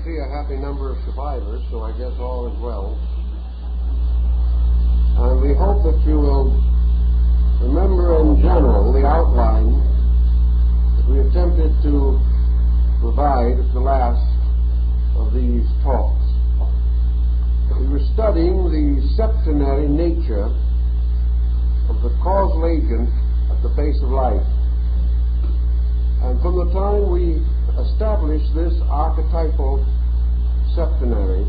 see a happy number of survivors, so I guess all is well. And we hope that you will remember in general the outline that we attempted to provide at the last of these talks. We were studying the septenary nature of the causal agent at the base of life. And from the time we established this archetypal septenary,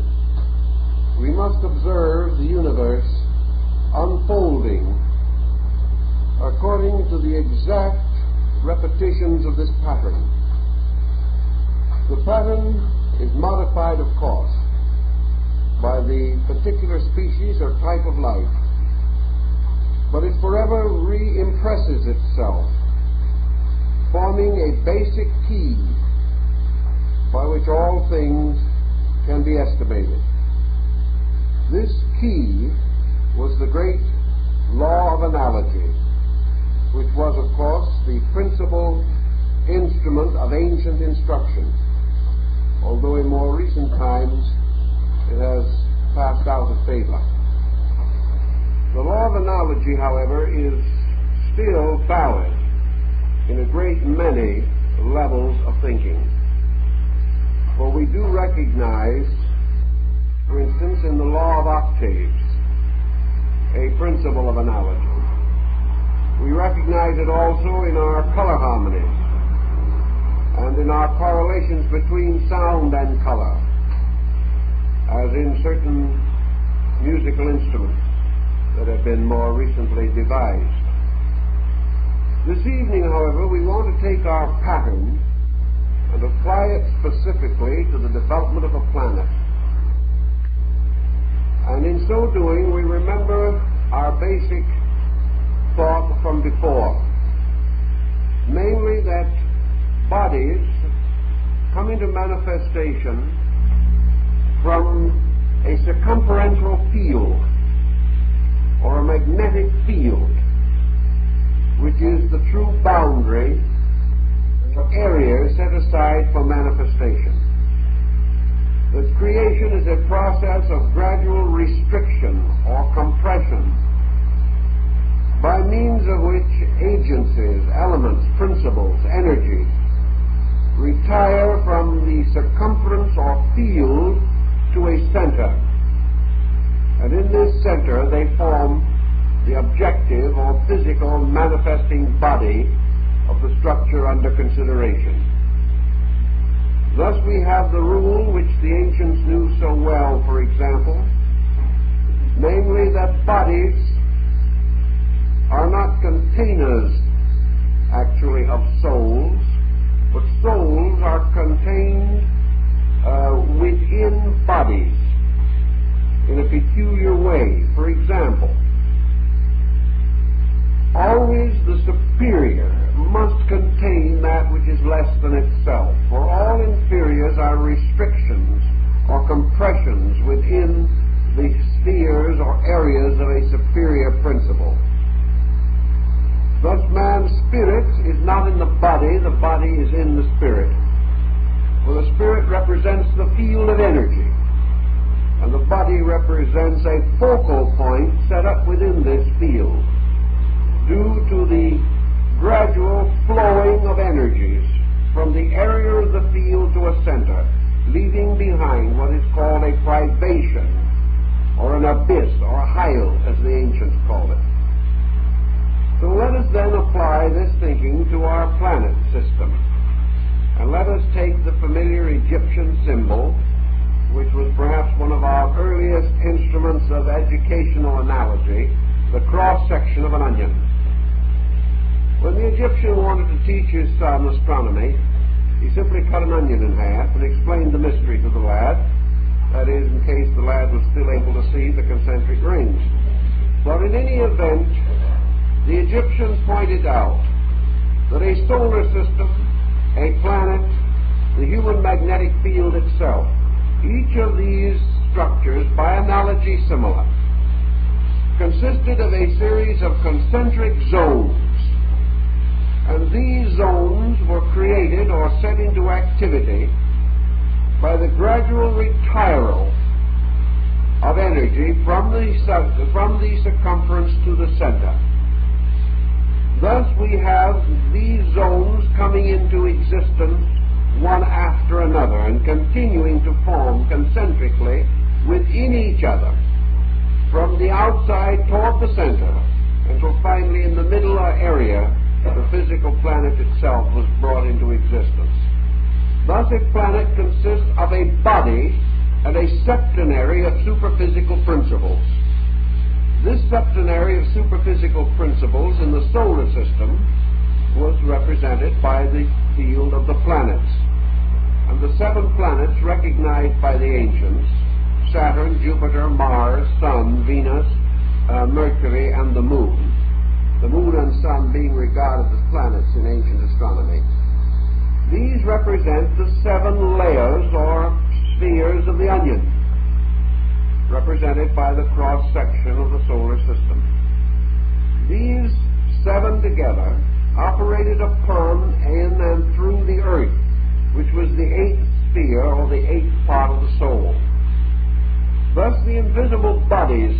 we must observe the universe unfolding according to the exact repetitions of this pattern. The pattern is modified, of course, by the particular species or type of life, but it forever re-impresses itself, forming a basic key by which all things can be estimated. This key was the great law of analogy, which was, of course, the principal instrument of ancient instruction, although in more recent times it has passed out of favor. The law of analogy, however, is still valid in a great many levels of thinking. For we do recognize, for instance, in the law of octaves, a principle of analogy. We recognize it also in our color harmonies and in our correlations between sound and color, as in certain musical instruments that have been more recently devised. This evening, however, we want to take our pattern and apply it specifically to the development of a planet. And in so doing, we remember our basic thought from before, namely that bodies come into manifestation from a circumferential field or a magnetic field, which is the true boundary area set aside for manifestation. That creation is a process of gradual restriction or compression, by means of which agencies, elements, principles, energies retire from the circumference or field to a center. And in this center they form the objective or physical manifesting body of the structure under consideration. Thus we have the rule which the ancients knew so well, for example, namely that bodies are not containers actually of souls, but souls are contained within bodies in a peculiar way. For example, always the superior must contain that which is less than itself, for all inferiors are restrictions or compressions within the spheres or areas of a superior principle. Thus man's spirit is not in the body is in the spirit. For the spirit represents the field of energy, and the body represents a focal point set up within this field, due to the gradual flowing of energies from the area of the field to a center, leaving behind what is called a privation, or an abyss, or a hyl, as the ancients called it. So let us then apply this thinking to our planet system, and let us take the familiar Egyptian symbol, which was perhaps one of our earliest instruments of educational analogy, the cross-section of an onion. When the Egyptian wanted to teach his son astronomy, he simply cut an onion in half and explained the mystery to the lad, that is, in case the lad was still able to see the concentric rings. But in any event, the Egyptians pointed out that a solar system, a planet, the human magnetic field itself, each of these structures, by analogy similar, consisted of a series of concentric zones. And these zones were created or set into activity by the gradual retiral of energy from the circumference to the center. Thus we have these zones coming into existence one after another and continuing to form concentrically within each other from the outside toward the center until finally in the middle area the physical planet itself was brought into existence. Thus a planet consists of a body and a septenary of superphysical principles. This septenary of superphysical principles in the solar system was represented by the field of the planets. And the 7 planets recognized by the ancients, Saturn, Jupiter, Mars, Sun, Venus, Mercury, and the Moon and Sun being regarded as planets in ancient astronomy. These represent the 7 layers or spheres of the onion, represented by the cross-section of the solar system. These 7 together operated upon, in, and through the earth, which was the 8th sphere, or the 8th part of the soul. Thus the invisible bodies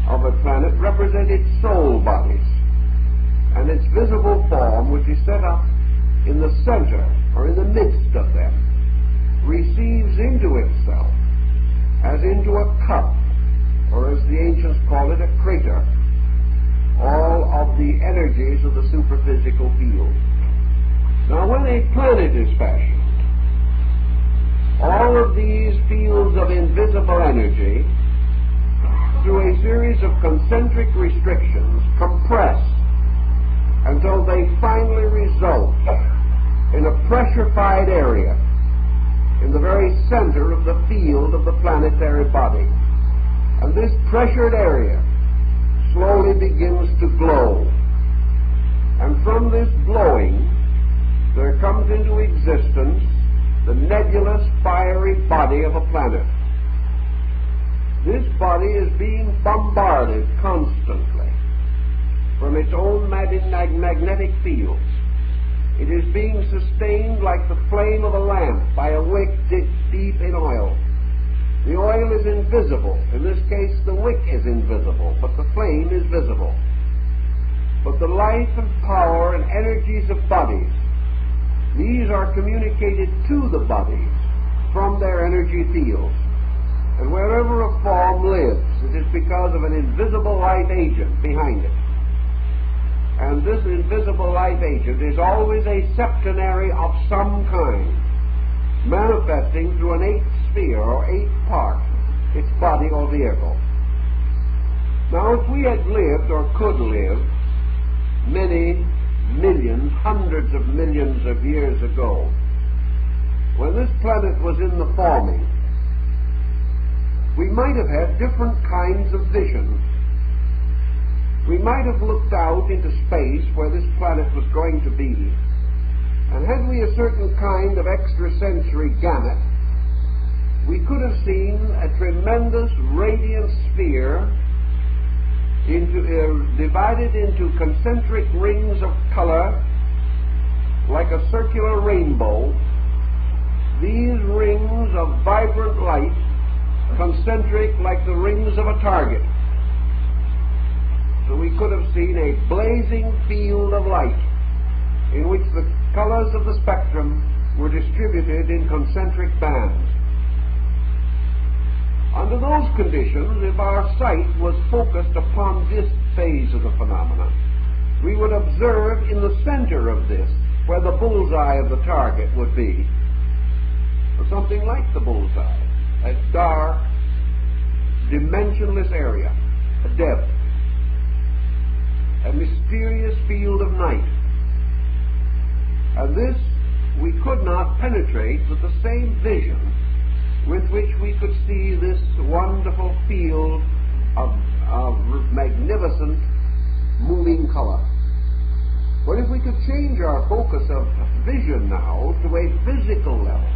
of a planet represented soul bodies, and its visible form, which is set up in the center, or in the midst of them, receives into itself, as into a cup, or as the ancients call it, a crater, all of the energies of the superphysical field. Now when a planet is fashioned, all of these fields of invisible energy, through a series of concentric restrictions, compress until they finally result in a pressurified area in the very center of the field of the planetary body. And this pressured area slowly begins to glow. And from this glowing, there comes into existence the nebulous, fiery body of a planet. This body is being bombarded constantly from its own magnetic fields. It is being sustained like the flame of a lamp by a wick dipped deep in oil. The oil is invisible. In this case, the wick is invisible, but the flame is visible. But the life and power and energies of bodies, these are communicated to the bodies from their energy fields. And wherever a form lives, it is because of an invisible life agent behind it. And this invisible life agent is always a septenary of some kind, manifesting through an 8th sphere or 8th part, its body or vehicle. Now, if we had lived or could live many millions, hundreds of millions of years ago, when this planet was in the forming, we might have had different kinds of visions. We might have looked out into space where this planet was going to be, and had we a certain kind of extrasensory gamut, we could have seen a tremendous radiant sphere divided into concentric rings of color like a circular rainbow. These rings of vibrant light, concentric like the rings of a target. So we could have seen a blazing field of light in which the colors of the spectrum were distributed in concentric bands. Under those conditions, if our sight was focused upon this phase of the phenomenon, we would observe in the center of this, where the bullseye of the target would be, or something like the bullseye, a dark, dimensionless area, a depth, a mysterious field of night. And this we could not penetrate with the same vision with which we could see this wonderful field of magnificent moving color. But if we could change our focus of vision now to a physical level,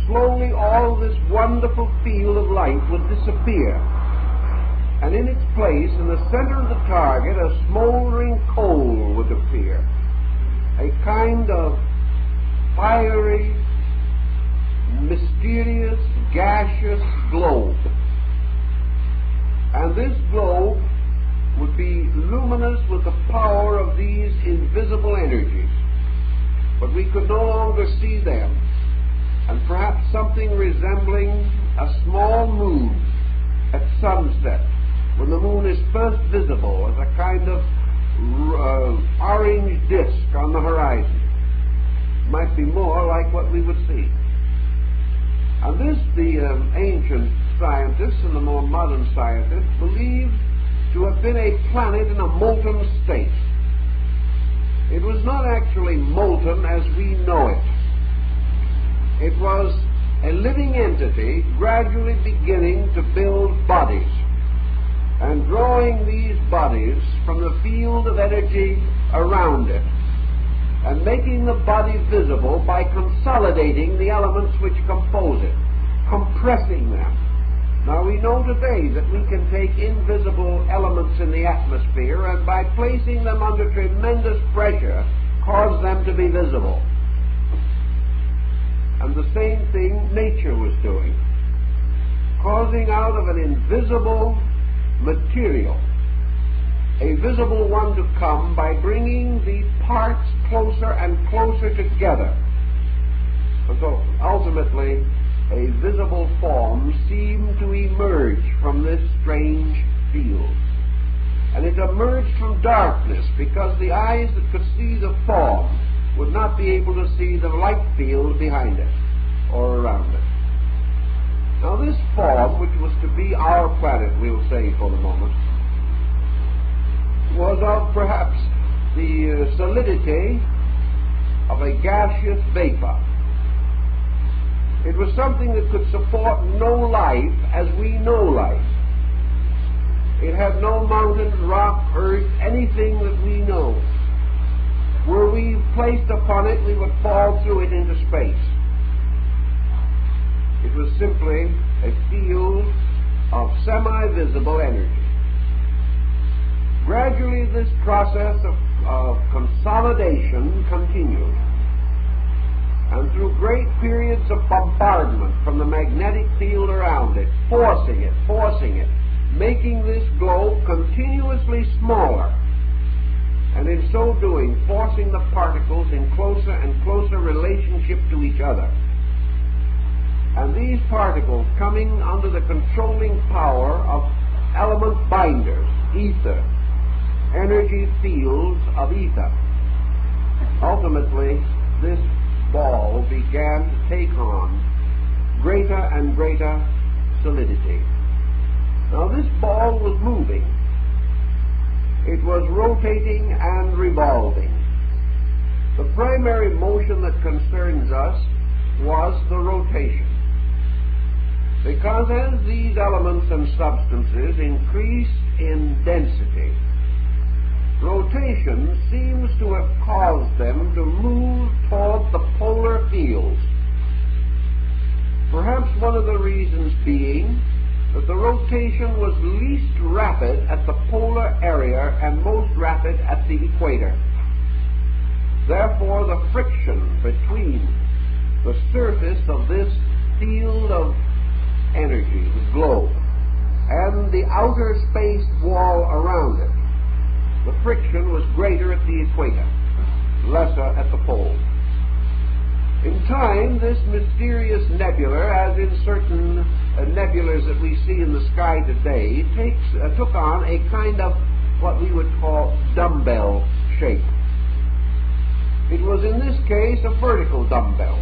slowly all this wonderful field of light would disappear, and in its place, in the center of the target, a smoldering coal would appear, a kind of fiery, mysterious gaseous globe. And this globe would be luminous with the power of these invisible energies. But we could no longer see them. And perhaps something resembling a small moon at sunset, when the moon is first visible as a kind of orange disk on the horizon, might be more like what we would see. And this the ancient scientists and the more modern scientists believed to have been a planet in a molten state. It was not actually molten as we know it. It was a living entity gradually beginning to build bodies and drawing these bodies from the field of energy around it and making the body visible by consolidating the elements which compose it, compressing them. Now we know today that we can take invisible elements in the atmosphere and by placing them under tremendous pressure cause them to be visible. And the same thing nature was doing, causing out of an invisible material a visible one to come by bringing the parts closer and closer together. And so ultimately a visible form seemed to emerge from this strange field. And it emerged from darkness because the eyes that could see the form would not be able to see the light field behind it or around it. Now this form, which was to be our planet, we'll say for the moment, was of perhaps the solidity of a gaseous vapor. It was something that could support no life as we know life. It had no mountains, rock, earth, anything that we know. Were we placed upon it, we would fall through it into space. It was simply a field of semi-visible energy. Gradually this process of consolidation continued. And through great periods of bombardment from the magnetic field around it, forcing it, making this globe continuously smaller, and in so doing, forcing the particles in closer and closer relationship to each other. And these particles coming under the controlling power of element binders, ether, energy fields of ether. Ultimately, this ball began to take on greater and greater solidity. Now this ball was moving. It was rotating and revolving. The primary motion that concerns us was the rotation. Because as these elements and substances increase in density, rotation seems to have caused them to move toward the polar fields. Perhaps one of the reasons being that the rotation was least rapid at the polar area and most rapid at the equator. Therefore, the friction between the surface of this field of energy, the globe, and the outer space wall around it, the friction was greater at the equator, lesser at the pole. In time, this mysterious nebula, as in certain nebulas that we see in the sky today, took on a kind of what we would call dumbbell shape. It was in this case a vertical dumbbell,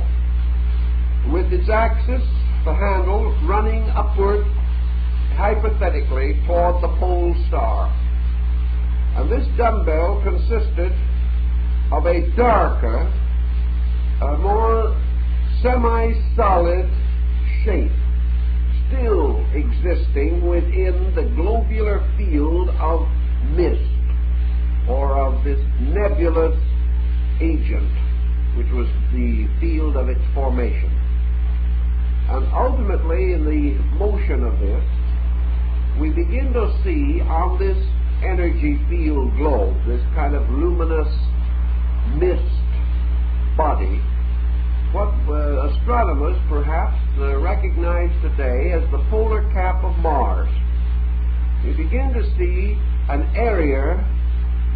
with its axis, the handle, running upward hypothetically toward the pole star. And this dumbbell consisted of a darker, a more semi-solid shape, still existing within the globular field of mist, or of this nebulous agent, which was the field of its formation. And ultimately, in the motion of this, we begin to see on this energy field globe, this kind of luminous mist body, what astronomers perhaps recognize today as the polar cap of Mars. You begin to see an area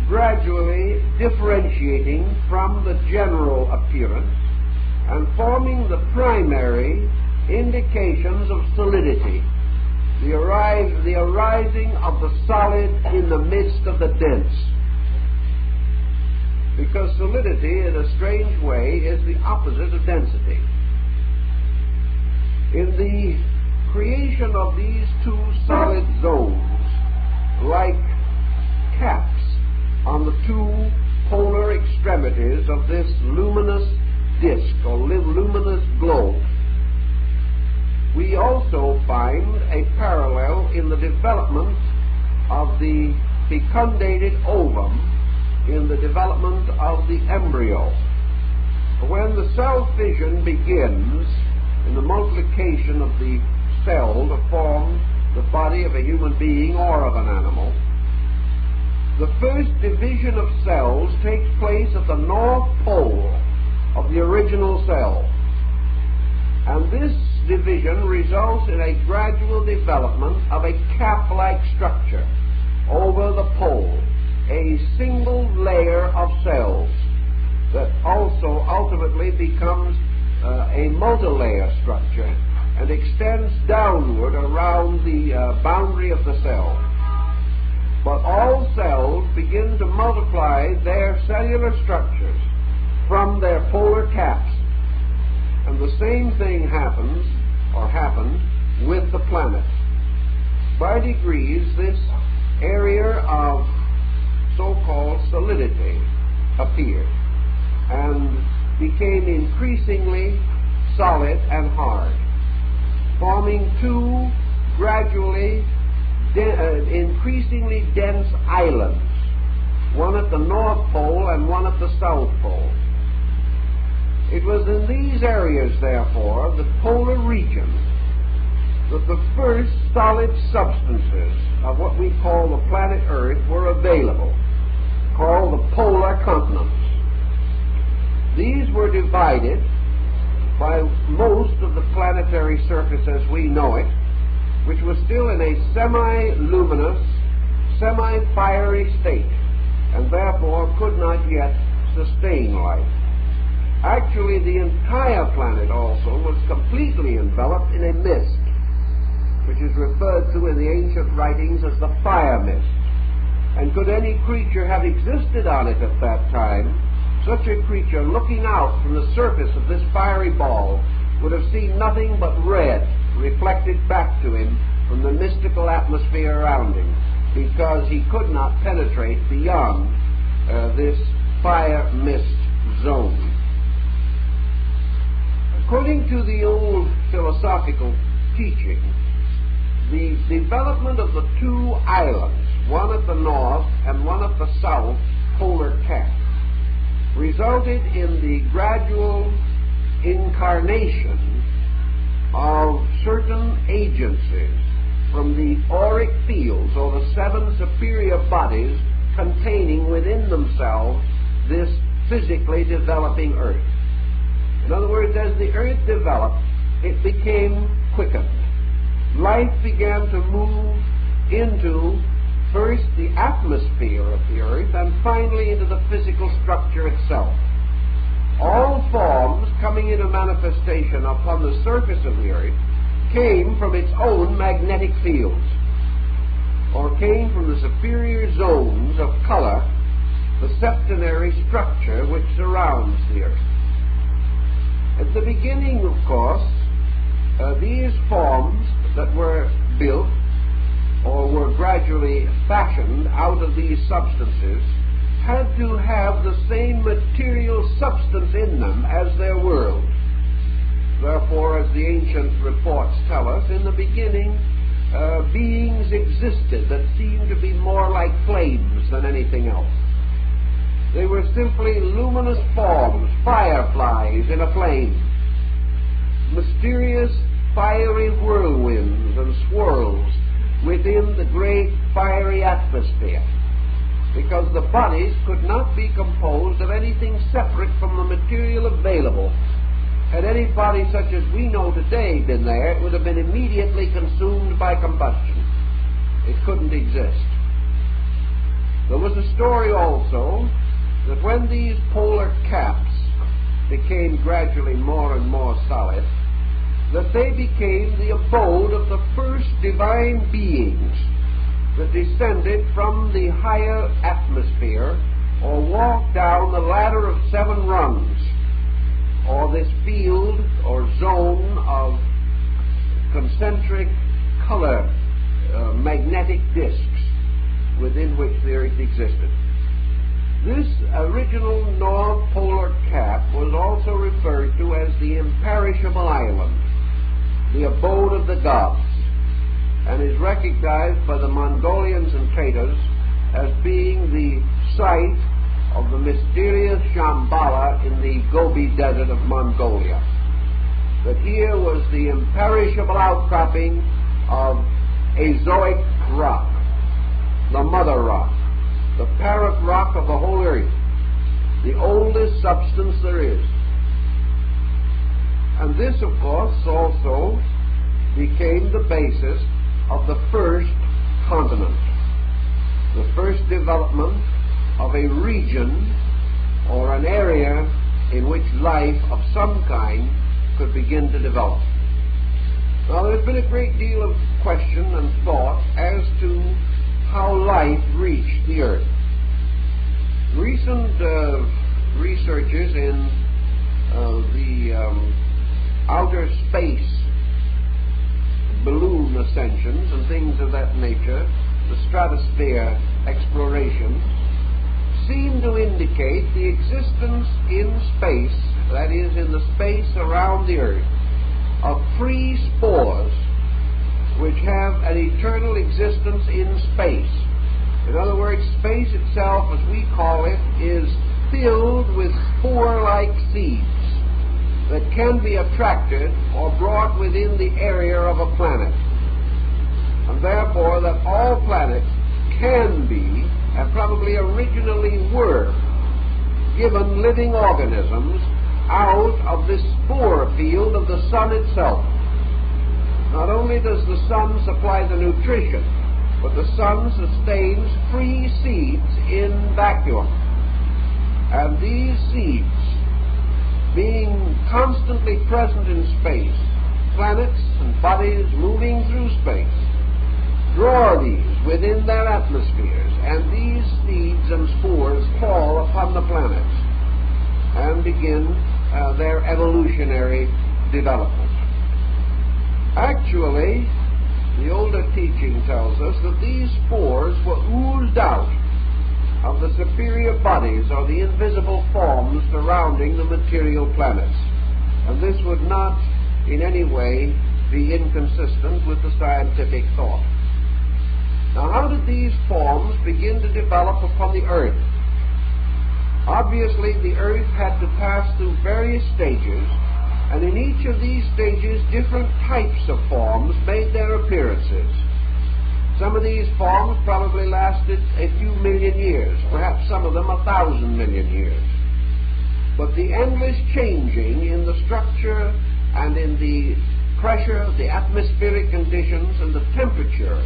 gradually differentiating from the general appearance and forming the primary indications of solidity, the arising of the solid in the midst of the dense. Because solidity, in a strange way, is the opposite of density. In the creation of these two solid zones, like caps on the two polar extremities of this luminous disk or luminous globe, we also find a parallel in the development of the fecundated ovum, in the development of the embryo. When the cell fission begins in the multiplication of the cell to form the body of a human being or of an animal, the first division of cells takes place at the north pole of the original cell. And this division results in a gradual development of a cap-like structure over the pole, a single layer of cells that also ultimately becomes a multi-layer structure and extends downward around the boundary of the cell. But all cells begin to multiply their cellular structures from their polar caps. And the same thing happens, or happened, with the planet. By degrees, this area of so-called solidity appeared and became increasingly solid and hard, forming two gradually increasingly dense islands, one at the North Pole and one at the South Pole. It was in these areas, therefore, the polar region, that the first solid substances of what we call the planet Earth were available, called the polar continents. These were divided by most of the planetary surface as we know it, which was still in a semi-luminous, semi-fiery state, and therefore could not yet sustain life. Actually, the entire planet also was completely enveloped in a mist, which is referred to in the ancient writings as the fire mist. And could any creature have existed on it at that time, such a creature looking out from the surface of this fiery ball would have seen nothing but red reflected back to him from the mystical atmosphere around him, because he could not penetrate beyond this fire mist zone. According to the old philosophical teaching, the development of the two islands, one at the north and one at the south polar cap, resulted in the gradual incarnation of certain agencies from the auric fields, or the seven superior bodies containing within themselves this physically developing Earth. In other words, as the Earth developed, it became quickened. Life began to move into first the atmosphere of the Earth and finally into the physical structure itself. All forms coming into manifestation upon the surface of the Earth came from its own magnetic fields, or came from the superior zones of color, the septenary structure which surrounds the Earth. At the beginning, of course, these forms that were built or were gradually fashioned out of these substances had to have the same material substance in them as their world. Therefore, as the ancient reports tell us, in the beginning beings existed that seemed to be more like flames than anything else. They were simply luminous forms, fireflies in a flame, mysterious fiery whirlwinds and swirls within the great fiery atmosphere, because the bodies could not be composed of anything separate from the material available Had any body such as we know today been there, it would have been immediately consumed by combustion. It couldn't exist. There was a story also that when these polar caps became gradually more and more solid, that they became the abode of the first divine beings that descended from the higher atmosphere or walked down the ladder of 7 rungs, or this field or zone of concentric color magnetic disks within which the Earth existed. This original North Polar Cap was also referred to as the imperishable island, the abode of the gods, and is recognized by the Mongolians and Tatars as being the site of the mysterious Shambhala in the Gobi Desert of Mongolia. That here was the imperishable outcropping of Azoic rock, the mother rock, the parent rock of the whole earth, the oldest substance there is. And this, of course, also became the basis of the first continent, the first development of a region or an area in which life of some kind could begin to develop. Now, there's been a great deal of question and thought as to how life reached the Earth. Recent researches in the outer space balloon ascensions and things of that nature, the stratosphere explorations, seem to indicate the existence in space, that is, in the space around the Earth, of free spores which have an eternal existence in space. In other words, space itself, as we call it, is filled with spore-like seeds that can be attracted or brought within the area of a planet. And therefore that all planets can be, and probably originally were, given living organisms out of this spore field of the sun itself. Not only does the sun supply the nutrition, but the sun sustains free seeds in vacuum. And these seeds, being constantly present in space, planets and bodies moving through space, draw these within their atmospheres, and these seeds and spores fall upon the planets and begin their evolutionary development. Actually, the older teaching tells us that these spores were oozed out of the superior bodies or the invisible forms surrounding the material planets. And this would not in any way be inconsistent with the scientific thought. Now, how did these forms begin to develop upon the Earth? Obviously, the Earth had to pass through various stages, and in each of these stages, different types of forms made their appearances. Some of these forms probably lasted a few million years, perhaps some of them 1,000 million years. But the endless changing in the structure and in the pressure, the atmospheric conditions, and the temperature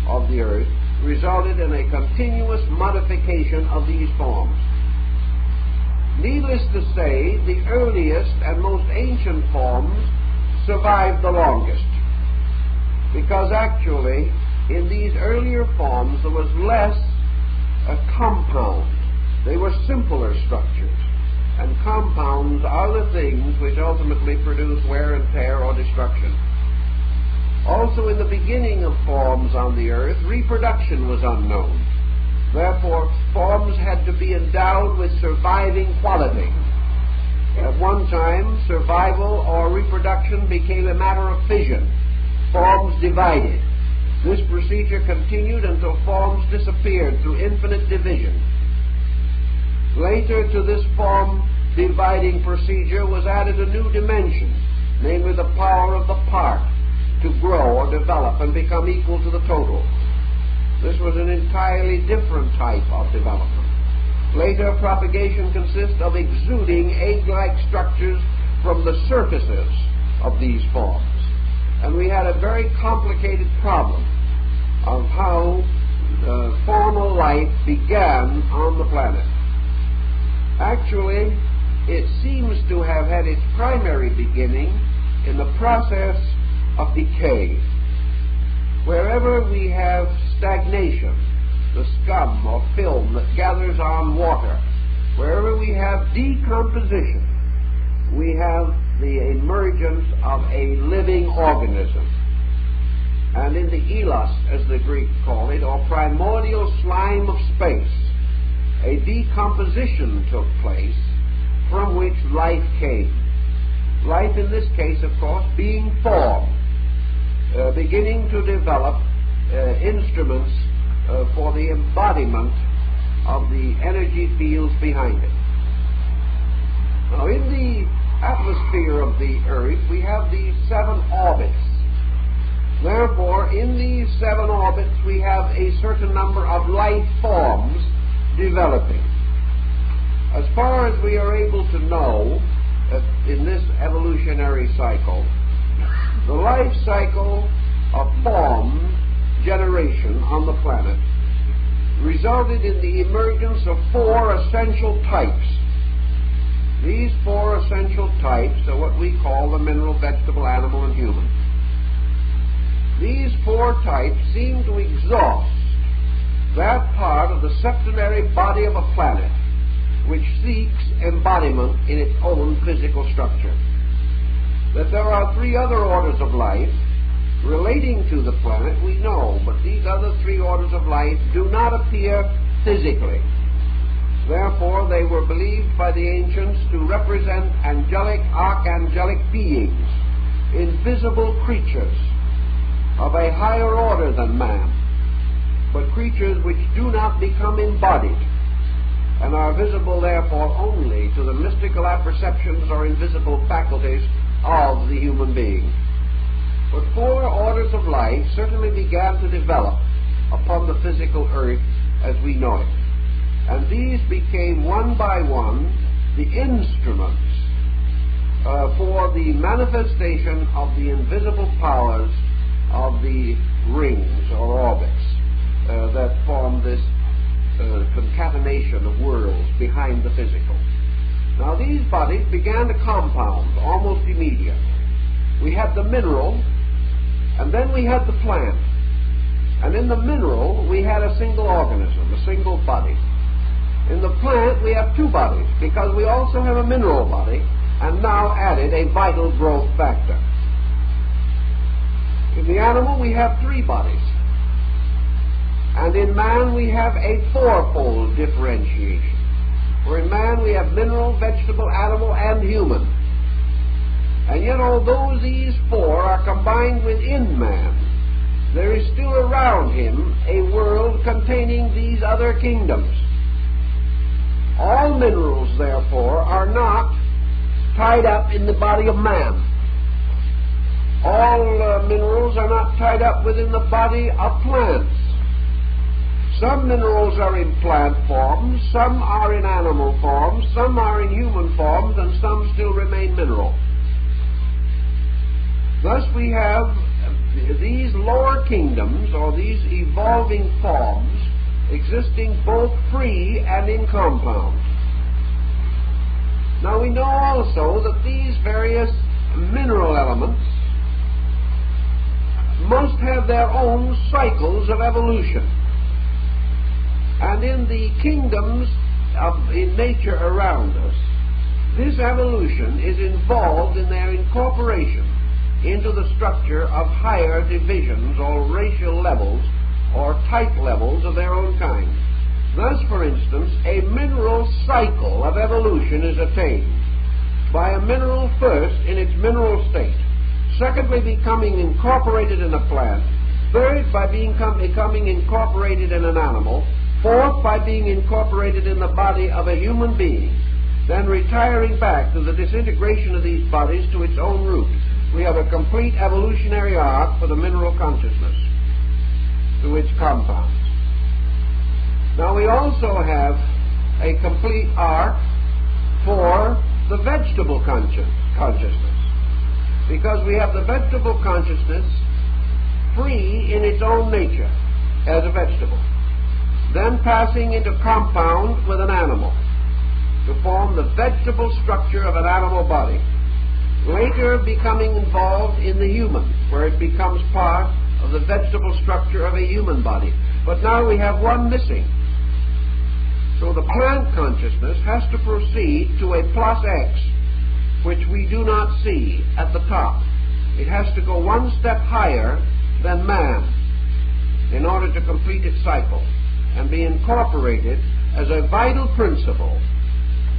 of the Earth resulted in a continuous modification of these forms. Needless to say, the earliest and most ancient forms survived the longest, because actually in these earlier forms there was less compound. They were simpler structures, and compounds are the things which ultimately produce wear and tear or destruction. Also, in the beginning of forms on the Earth, reproduction was unknown. Therefore, forms had to be endowed with surviving quality. At one time, survival or reproduction became a matter of fission. Forms divided. This procedure continued until forms disappeared through infinite division. Later to this form dividing procedure was added a new dimension, namely the power of the part to grow or develop and become equal to the total. This was an entirely different type of development. Later, propagation consists of exuding egg-like structures from the surfaces of these forms. And we had a very complicated problem of how formal life began on the planet. Actually, it seems to have had its primary beginning in the process of decay. Wherever we have stagnation, the scum or film that gathers on water, wherever we have decomposition, we have the emergence of a living organism. And in the elos, as the Greeks call it, or primordial slime of space, a decomposition took place from which life came. Life in this case, of course, being formed, beginning to develop instruments for the embodiment of the energy fields behind it. Now, in the atmosphere of the Earth, we have these 7 orbits. Therefore, in these 7 orbits, we have a certain number of life forms developing. As far as we are able to know, in this evolutionary cycle, the life cycle of form generation on the planet resulted in the emergence of 4 essential types. These 4 essential types are what we call the mineral, vegetable, animal, and human. These 4 types seem to exhaust that part of the septenary body of a planet which seeks embodiment in its own physical structure. That there are 3 other orders of life relating to the planet, we know, but these other 3 orders of life do not appear physically. Therefore, they were believed by the ancients to represent angelic, archangelic beings, invisible creatures of a higher order than man, but creatures which do not become embodied and are visible, therefore, only to the mystical apperceptions or invisible faculties of the human being. But 4 orders of life certainly began to develop upon the physical earth as we know it. And these became one by one the instruments for the manifestation of the invisible powers of the rings or orbits that form this concatenation of worlds behind the physical. Now these bodies began to compound almost immediately. We had the mineral, and then we had the plant. And in the mineral, we had a single organism, a single body. In the plant, we have 2 bodies, because we also have a mineral body, and now added a vital growth factor. In the animal, we have 3 bodies. And in man, we have a 4-fold differentiation. For in man, we have mineral, vegetable, animal, and human. And yet, although these 4 are combined within man, there is still around him a world containing these other kingdoms. All minerals, therefore, are not tied up in the body of man. All minerals are not tied up within the body of plants. Some minerals are in plant forms, some are in animal forms, some are in human forms, and some still remain mineral. Thus we have these lower kingdoms, or these evolving forms, existing both free and in compound. Now we know also that these various mineral elements must have their own cycles of evolution. And in the kingdoms in nature around us, this evolution is involved in their incorporation into the structure of higher divisions or racial levels or type levels of their own kind. Thus, for instance, a mineral cycle of evolution is attained by a mineral first in its mineral state, secondly becoming incorporated in a plant, third by becoming incorporated in an animal, fourth by being incorporated in the body of a human being, then retiring back to the disintegration of these bodies to its own root. We have a complete evolutionary arc for the mineral consciousness to its compounds. Now we also have a complete arc for the vegetable consciousness, because we have the vegetable consciousness free in its own nature as a vegetable, then passing into compound with an animal to form the vegetable structure of an animal body, later becoming involved in the human, where it becomes part of the vegetable structure of a human body. But now we have one missing. So the plant consciousness has to proceed to a plus X, which we do not see at the top. It has to go one step higher than man in order to complete its cycle and be incorporated as a vital principle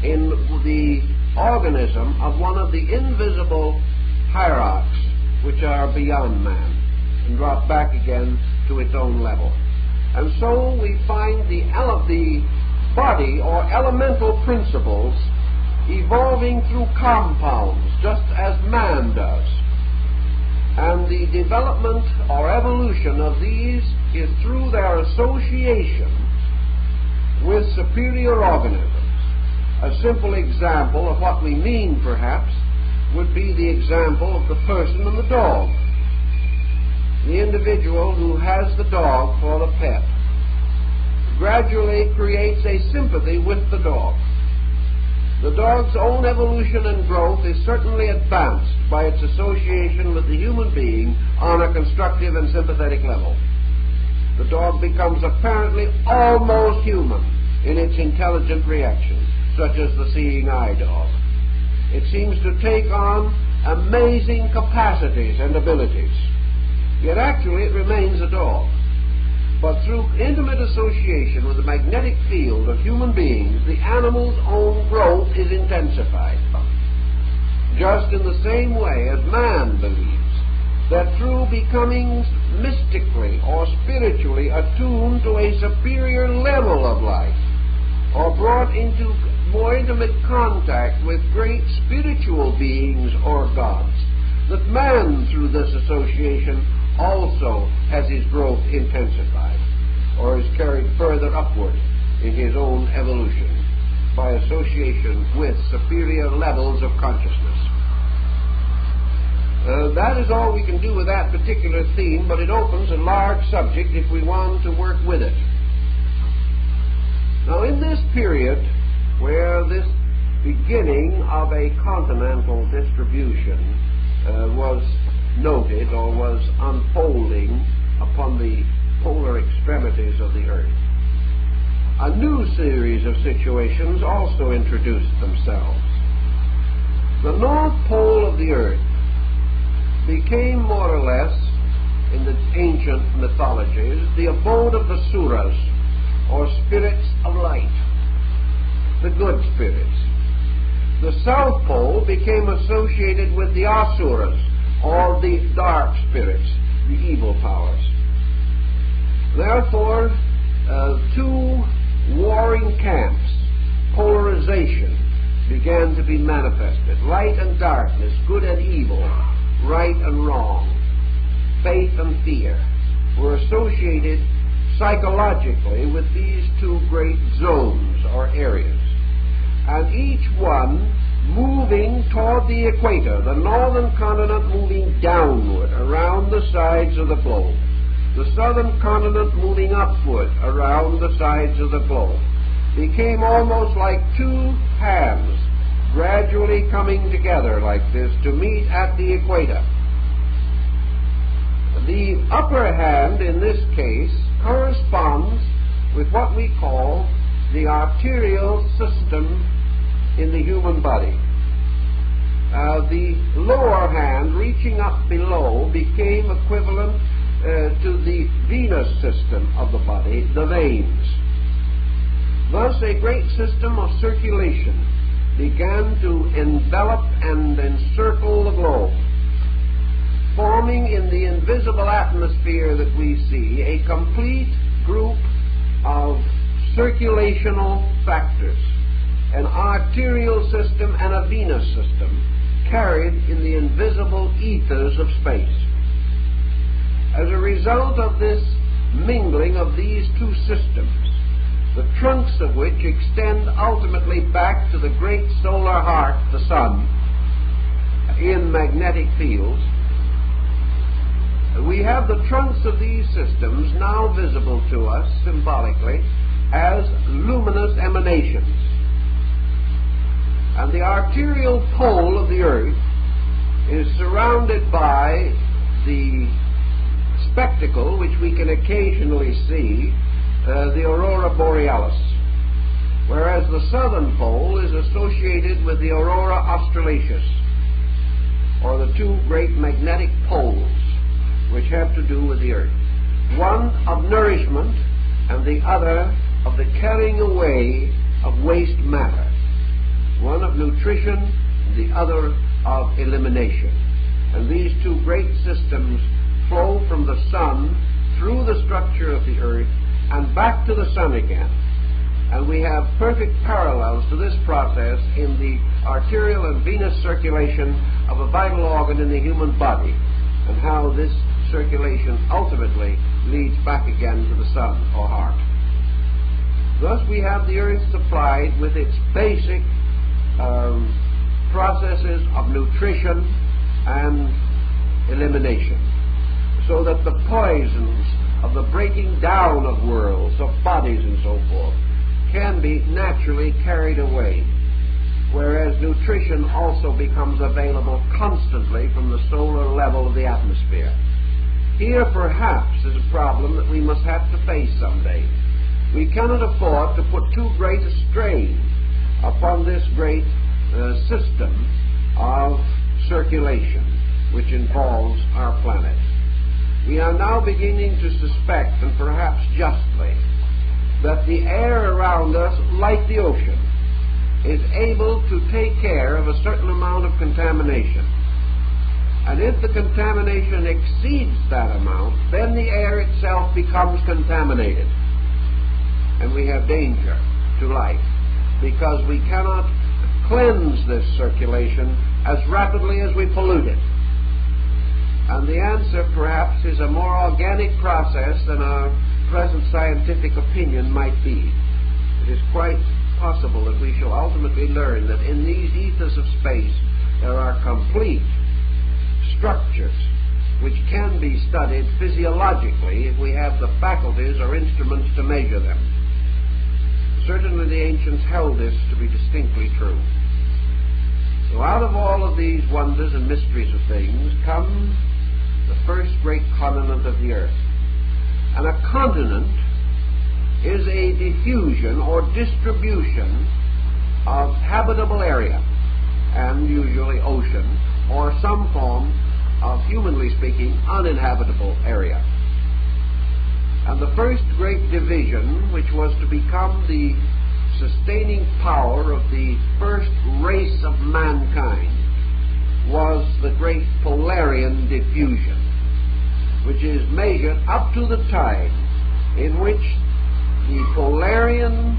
in the organism of one of the invisible hierarchs which are beyond man, and drop back again to its own level. And so we find the body or elemental principles evolving through compounds, just as man does. And the development or evolution of these is through their association with superior organisms. A simple example of what we mean, perhaps, would be the example of the person and the dog. The individual who has the dog for the pet gradually creates a sympathy with the dog. The dog's own evolution and growth is certainly advanced by its association with the human being on a constructive and sympathetic level. The dog becomes apparently almost human in its intelligent reactions, such as the seeing eye dog. It seems to take on amazing capacities and abilities. Yet actually it remains a dog. But through intimate association with the magnetic field of human beings, the animal's own growth is intensified. Just in the same way as man believes that through becoming mystically or spiritually attuned to a superior level of life, or brought into more intimate contact with great spiritual beings or gods, that man through this association also has his growth intensified, or is carried further upward in his own evolution by association with superior levels of consciousness. That is all we can do with that particular theme, but it opens a large subject if we want to work with it. Now, in this period where this beginning of a continental distribution was noted or was unfolding upon the polar extremities of the earth, a new series of situations also introduced themselves. The North Pole of the earth became more or less, in the ancient mythologies, the abode of the Suras, or spirits of light, the good spirits. The South Pole became associated with the Asuras, or the dark spirits, the evil powers. Therefore, two warring camps, polarization, began to be manifested. Light and darkness, good and evil, right and wrong, faith and fear, were associated psychologically with these two great zones or areas, and each one moving toward the equator, the northern continent moving downward around the sides of the globe, the southern continent moving upward around the sides of the globe, became almost like two hands gradually coming together like this to meet at the equator. The upper hand in this case corresponds with what we call the arterial system in the human body. The lower hand, reaching up below, became equivalent to the venous system of the body, the veins. Thus, a great system of circulation began to envelop and encircle the globe, forming in the invisible atmosphere that we see a complete group of circulational factors, an arterial system and a venous system, carried in the invisible ethers of space. As a result of this mingling of these two systems, the trunks of which extend ultimately back to the great solar heart, the sun, in magnetic fields. We have the trunks of these systems now visible to us symbolically as luminous emanations. And the arterial pole of the earth is surrounded by the spectacle which we can occasionally see, the aurora borealis, whereas the southern pole is associated with the aurora australatus, or the two great magnetic poles which have to do with the earth, one of nourishment and the other of the carrying away of waste matter, one of nutrition and the other of elimination. And these two great systems flow from the sun through the structure of the earth and back to the sun again. And we have perfect parallels to this process in the arterial and venous circulation of a vital organ in the human body, and how this circulation ultimately leads back again to the sun or heart. Thus we have the earth supplied with its basic processes of nutrition and elimination, so that the poisons of the breaking down of worlds, of bodies and so forth, can be naturally carried away, whereas nutrition also becomes available constantly from the solar level of the atmosphere. Here perhaps is a problem that we must have to face someday. We cannot afford to put too great a strain upon this great system of circulation which involves our planet. We are now beginning to suspect, and perhaps justly, that the air around us, like the ocean, is able to take care of a certain amount of contamination. And if the contamination exceeds that amount, then the air itself becomes contaminated. And we have danger to life, because we cannot cleanse this circulation as rapidly as we pollute it. And the answer, perhaps, is a more organic process than our present scientific opinion might be. It is quite possible that we shall ultimately learn that in these ethers of space there are complete structures which can be studied physiologically if we have the faculties or instruments to measure them. Certainly the ancients held this to be distinctly true. So out of all of these wonders and mysteries of things come the first great continent of the earth. And a continent is a diffusion or distribution of habitable area, and usually ocean, or some form of, humanly speaking, uninhabitable area. And the first great division, which was to become the sustaining power of the first race of mankind, was the great Polarian diffusion, which is measured up to the time in which the Polarian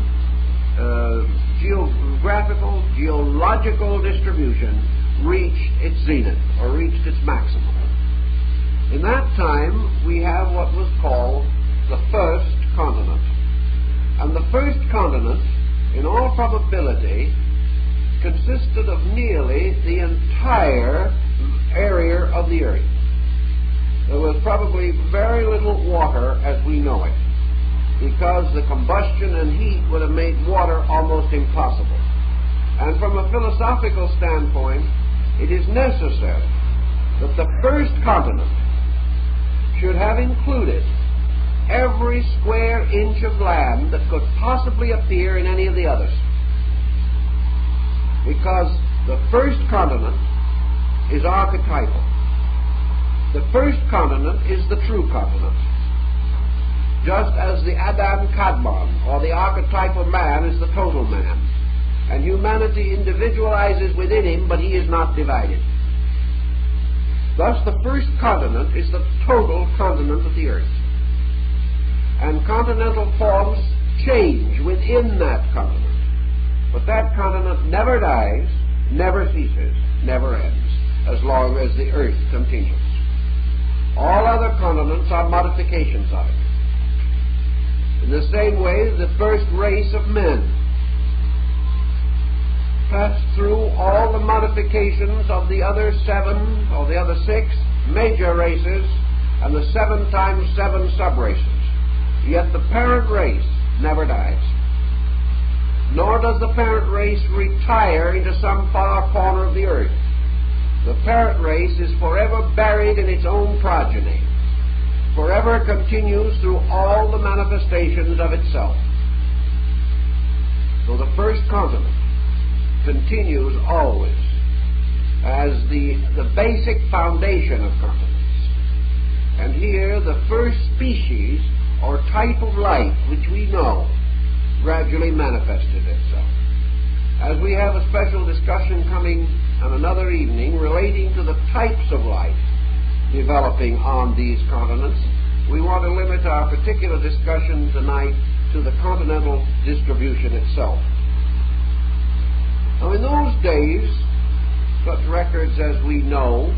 geological distribution reached its zenith, or reached its maximum. In that time, we have what was called the first continent. And the first continent, in all probability, consisted of nearly the entire area of the earth. There was probably very little water as we know it, because the combustion and heat would have made water almost impossible. And from a philosophical standpoint, it is necessary that the first continent should have included every square inch of land that could possibly appear in any of the others. Because the first continent is archetypal. The first continent is the true continent. Just as the Adam Kadmon, or the archetypal man, is the total man. And humanity individualizes within him, but he is not divided. Thus the first continent is the total continent of the earth. And continental forms change within that continent. But that continent never dies, never ceases, never ends, as long as the earth continues. All other continents are modifications of it. In the same way, the first race of men passed through all the modifications of the other 7 or the other 6 major races and the 7 times 7 sub-races. Yet the parent race never dies. Nor does the parent race retire into some far corner of the earth. The parent race is forever buried in its own progeny, forever continues through all the manifestations of itself. So the first continent continues always as the basic foundation of continents. And here the first species or type of life which we know gradually manifested itself. As we have a special discussion coming on another evening relating to the types of life developing on these continents, we want to limit our particular discussion tonight to the continental distribution itself. Now, in those days, such records as we know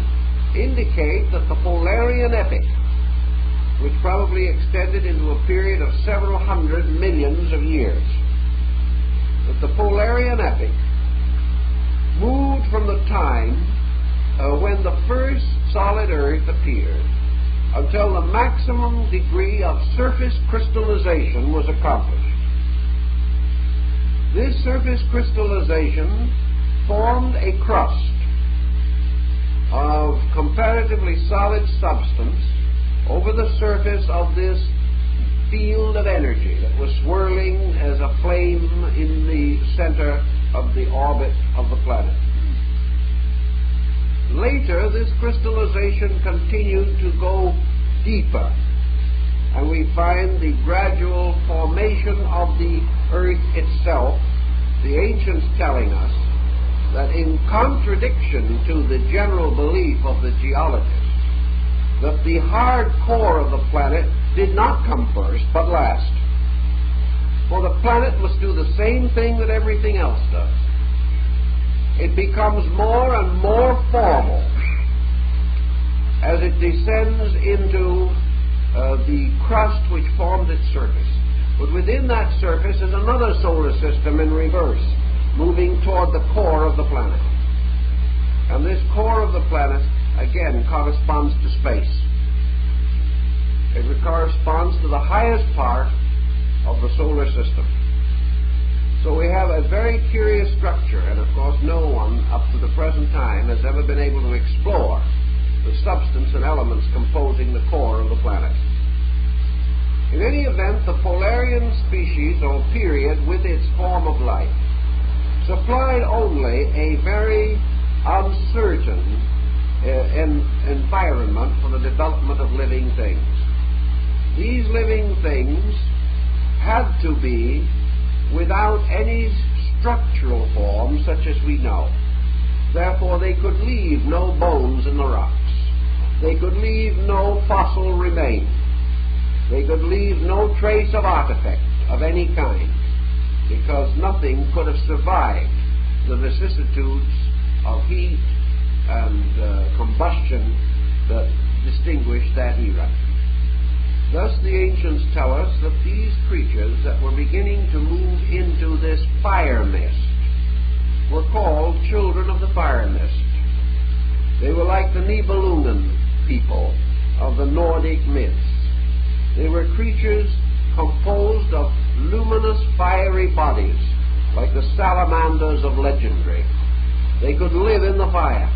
indicate that the Polarian epoch, which probably extended into a period of several hundred millions of years, that the Polarian epoch moved from the time when the first solid Earth appeared until the maximum degree of surface crystallization was accomplished. This surface crystallization formed a crust of comparatively solid substance over the surface of this field of energy that was swirling as a flame in the center of the orbit of the planet. Later, this crystallization continued to go deeper, and we find the gradual formation of the Earth itself, the ancients telling us that in contradiction to the general belief of the geologists, that the hard core of the planet did not come first, but last. For the planet must do the same thing that everything else does. It becomes more and more formal as it descends into the crust which formed its surface. But within that surface is another solar system in reverse, moving toward the core of the planet. And this core of the planet, again, corresponds to space. It corresponds to the highest part of the solar system. So we have a very curious structure, and of course no one up to the present time has ever been able to explore the substance and elements composing the core of the planet. In any event, the Polarian species or period with its form of life supplied only a very uncertain environment for the development of living things. These living things had to be without any structural form such as we know. Therefore, they could leave no bones in the rocks. They could leave no fossil remains. They could leave no trace of artifact of any kind, because nothing could have survived the vicissitudes of heat and combustion that distinguished that era. Thus the ancients tell us that these creatures that were beginning to move into this fire mist were called children of the fire mist. They were like the Nibelungen people of the Nordic myths. They were creatures composed of luminous fiery bodies, like the salamanders of legendary. They could live in the fire,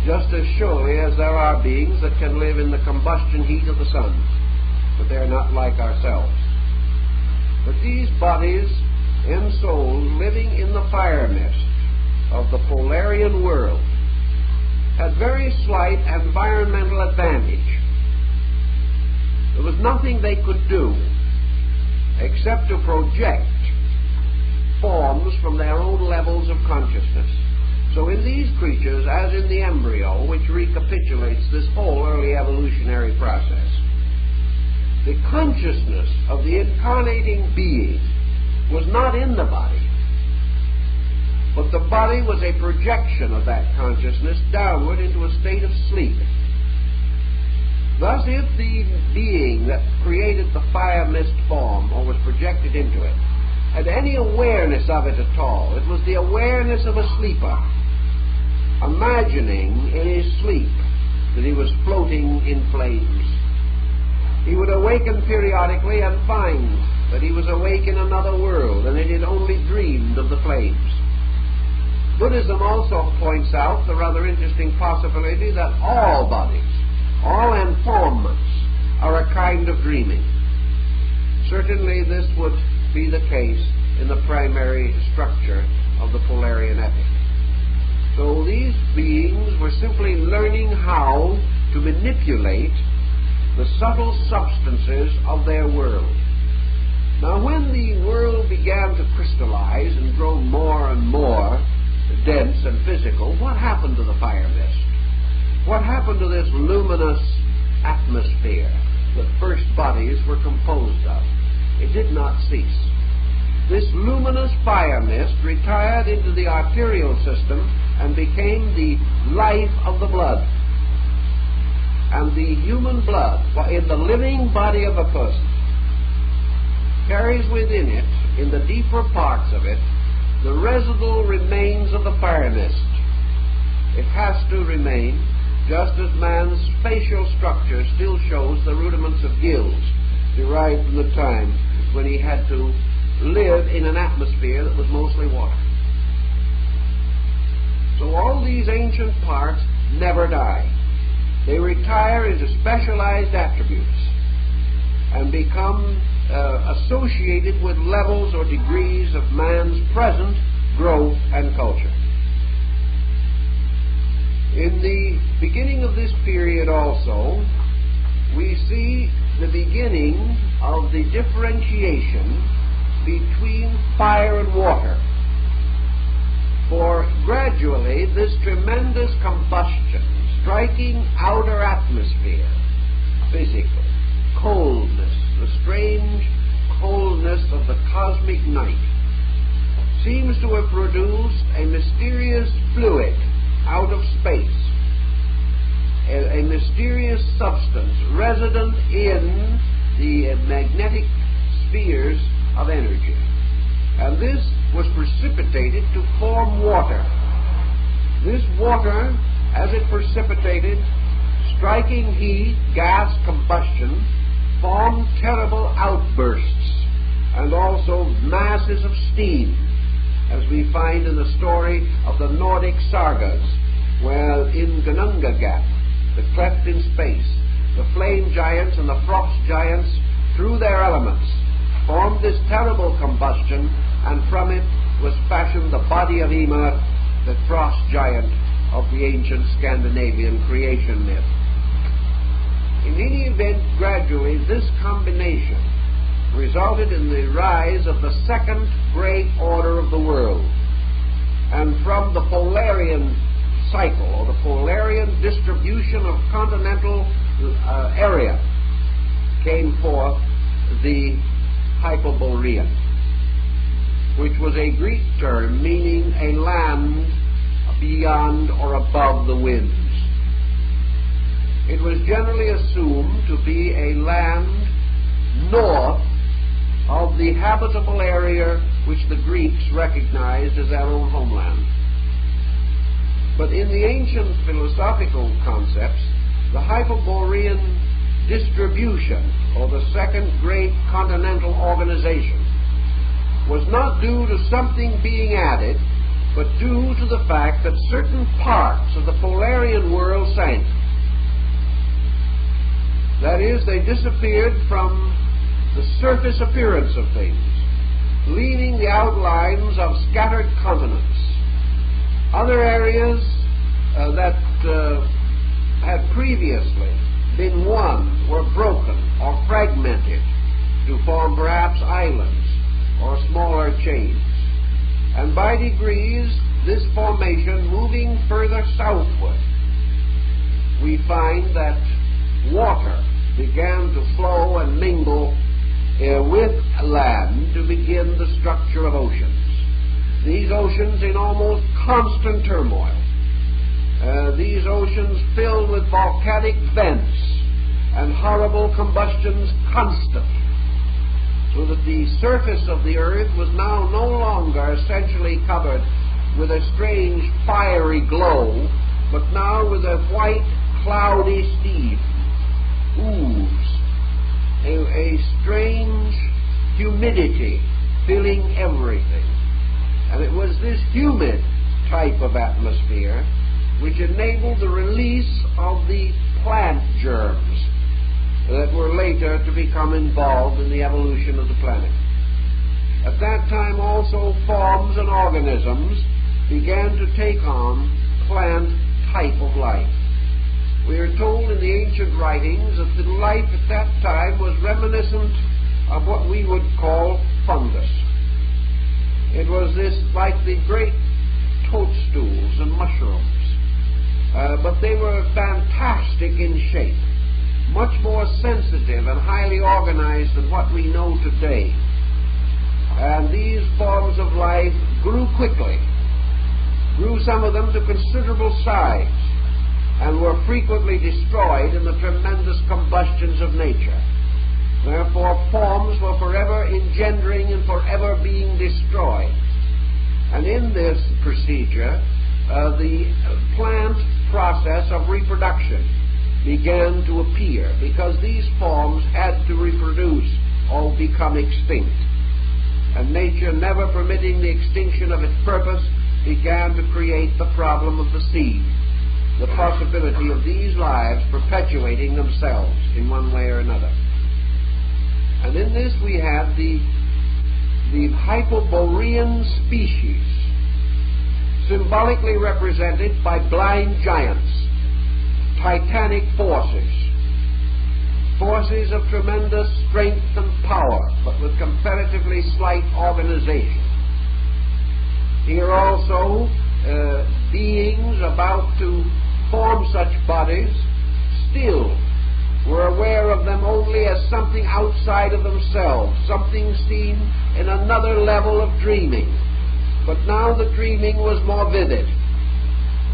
just as surely as there are beings that can live in the combustion heat of the sun, but they're not like ourselves. But these bodies and souls living in the fire mist of the Polarian world had very slight environmental advantage. There was nothing they could do except to project forms from their own levels of consciousness. So in these creatures, as in the embryo, which recapitulates this whole early evolutionary process, the consciousness of the incarnating being was not in the body, but the body was a projection of that consciousness downward into a state of sleep. Thus, if the being that created the fire mist form, or was projected into it, had any awareness of it at all, it was the awareness of a sleeper, imagining in his sleep that he was floating in flames. He would awaken periodically and find that he was awake in another world, and that he had only dreamed of the flames. Buddhism also points out the rather interesting possibility that all bodies, all informants, are a kind of dreaming. Certainly this would be the case in the primary structure of the Polarian epic. So these beings were simply learning how to manipulate the subtle substances of their world. Now, when the world began to crystallize and grow more and more dense and physical, what happened to the fire mist? What happened to this luminous atmosphere that first bodies were composed of? It did not cease. This luminous fire mist retired into the arterial system and became the life of the blood. And the human blood, in the living body of a person, carries within it, in the deeper parts of it, the residual remains of the fire mist. It has to remain, just as man's facial structure still shows the rudiments of gills derived from the time when he had to live in an atmosphere that was mostly water. So all these ancient parts never die. They retire into specialized attributes and become associated with levels or degrees of man's present growth and culture. In the beginning of this period also, we see the beginning of the differentiation between fire and water. For gradually this tremendous combustion, striking outer atmosphere, physical, coldness, the strange coldness of the cosmic night, seems to have produced a mysterious fluid out of space, a mysterious substance resident in the magnetic spheres of energy. And this was precipitated to form water. This water, as it precipitated, striking heat, gas, combustion, formed terrible outbursts and also masses of steam, as we find in the story of the Nordic sagas, where in Ginnungagap, the cleft in space, the flame giants and the frost giants, through their elements, formed this terrible combustion, and from it was fashioned the body of Ymir, the frost giant of the ancient Scandinavian creation myth. In any event, gradually this combination resulted in the rise of the second great order of the world. And from the Polarian cycle, or the Polarian distribution of continental area, came forth the Hyperborean, which was a Greek term meaning a land beyond or above the winds. It was generally assumed to be a land north of the habitable area which the Greeks recognized as their own homeland. But in the ancient philosophical concepts, the Hyperborean distribution, or the second great continental organization, was not due to something being added, but due to the fact that certain parts of the Polarian world sank. That is, they disappeared from the surface appearance of things, leaving the outlines of scattered continents. Other areas that had previously been one were broken or fragmented to form perhaps islands or smaller chains. And by degrees, this formation moving further southward, we find that water began to flow and mingle with land to begin the structure of oceans. These oceans in almost constant turmoil. These oceans filled with volcanic vents and horrible combustions constant, so that the surface of the earth was now no longer essentially covered with a strange fiery glow, but now with a white cloudy steam, ooze, a strange humidity filling everything. And it was this humid type of atmosphere which enabled the release of the plant germs that were later to become involved in the evolution of the planet. At that time also forms and organisms began to take on plant type of life. We are told in the ancient writings that the life at that time was reminiscent of what we would call fungus. It was this, like the great toadstools and mushrooms, but they were fantastic in shape, much more sensitive and highly organized than what we know today. And these forms of life grew quickly, grew some of them to considerable size, and were frequently destroyed in the tremendous combustions of nature. Therefore, forms were forever engendering and forever being destroyed. And in this procedure, the plant process of reproduction began to appear, because these forms had to reproduce or become extinct. And nature, never permitting the extinction of its purpose, began to create the problem of the seed, the possibility of these lives perpetuating themselves in one way or another. And in this we have the Hyperborean species, symbolically represented by blind giants, titanic forces, forces of tremendous strength and power, but with comparatively slight organization. Here also, beings about to form such bodies still were aware of them only as something outside of themselves, something seen in another level of dreaming. But now the dreaming was more vivid.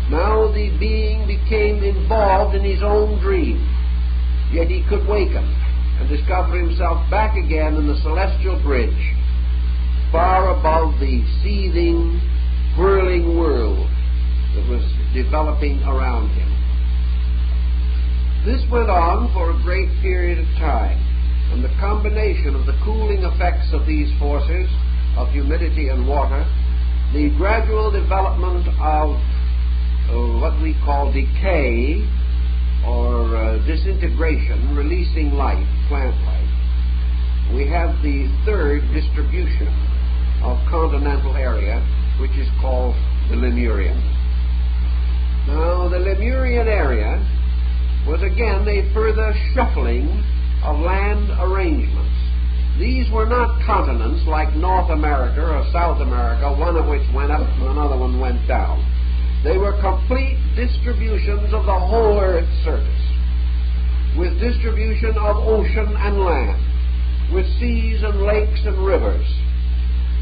Now the being became involved in his own dream, yet he could waken and discover himself back again in the celestial bridge, far above the seething, whirling world that was developing around him. This went on for a great period of time, and the combination of the cooling effects of these forces, of humidity and water, the gradual development of what we call decay or disintegration, releasing life, plant life. We have the third distribution of continental area, which is called the Lemurian. Now, the Lemurian area was again a further shuffling of land arrangements. These were not continents like North America or South America, one of which went up and another one went down. They were complete distributions of the whole Earth's surface, with distribution of ocean and land, with seas and lakes and rivers,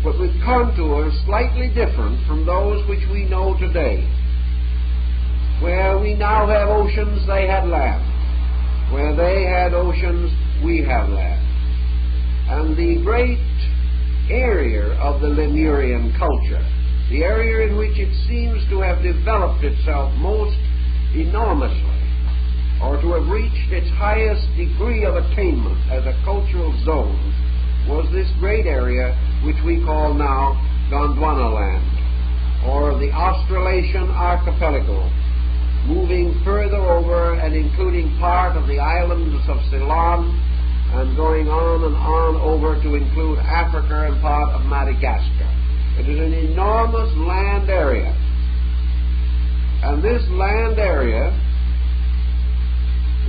but with contours slightly different from those which we know today. Where we now have oceans, they had land. Where they had oceans, we have land. And the great area of the Lemurian culture, the area in which it seems to have developed itself most enormously, or to have reached its highest degree of attainment as a cultural zone, was this great area which we call now Gondwanaland, or the Australasian Archipelago, moving further over and including part of the islands of Ceylon, and going on and on over to include Africa and part of Madagascar. It is an enormous land area. And this land area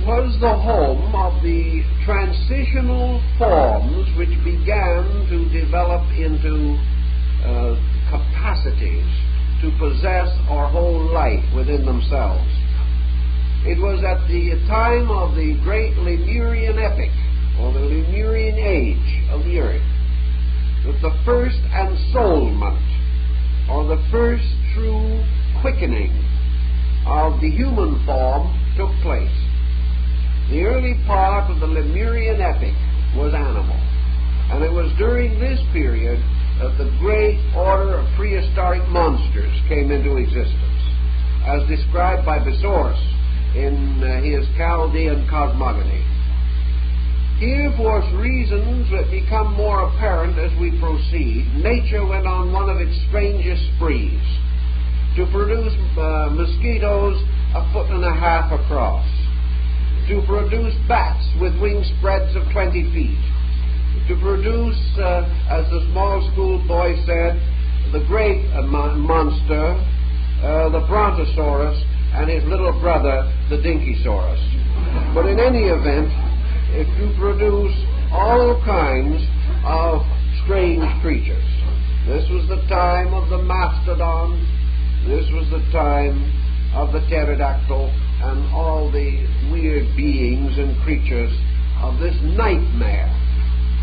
was the home of the transitional forms which began to develop into capacities to possess or hold life within themselves. It was at the time of the great Lemurian epoch, or the Lemurian age of the earth, that the first ensoulment, or the first true quickening of the human form took place. The early part of the Lemurian epic was animal, and it was during this period that the great order of prehistoric monsters came into existence, as described by Besorus in his Chaldean Cosmogony. Here, for reasons that become more apparent as we proceed, nature went on one of its strangest sprees to produce mosquitoes 1.5 feet across, to produce bats with wing spreads of 20 feet, to produce, as the small school boy said, the great monster, the Brontosaurus, and his little brother, the Dinkysaurus. But in any event, to produce all kinds of strange creatures. This was the time of the mastodon, this was the time of the pterodactyl, and all the weird beings and creatures of this nightmare.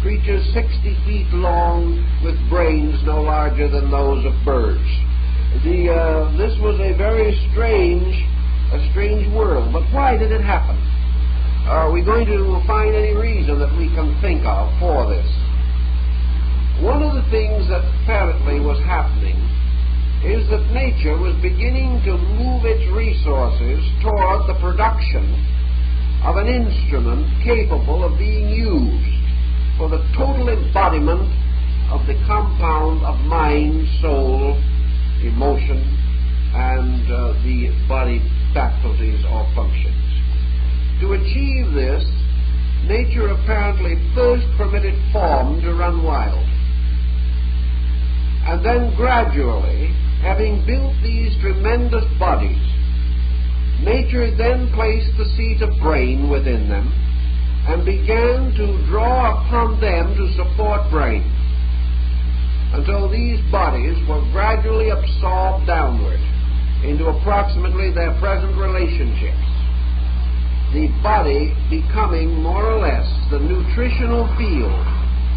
Creatures 60 feet long with brains no larger than those of birds. This was a very strange world. But why did it happen? Are we going to find any reason that we can think of for this? One of the things that apparently was happening is that nature was beginning to move its resources toward the production of an instrument capable of being used for the total embodiment of the compound of mind, soul, emotion, and the body faculties or functions. To achieve this, nature apparently first permitted form to run wild. And then gradually, having built these tremendous bodies, nature then placed the seat of brain within them and began to draw upon them to support brain, until these bodies were gradually absorbed downward into approximately their present relationships, the body becoming more or less the nutritional field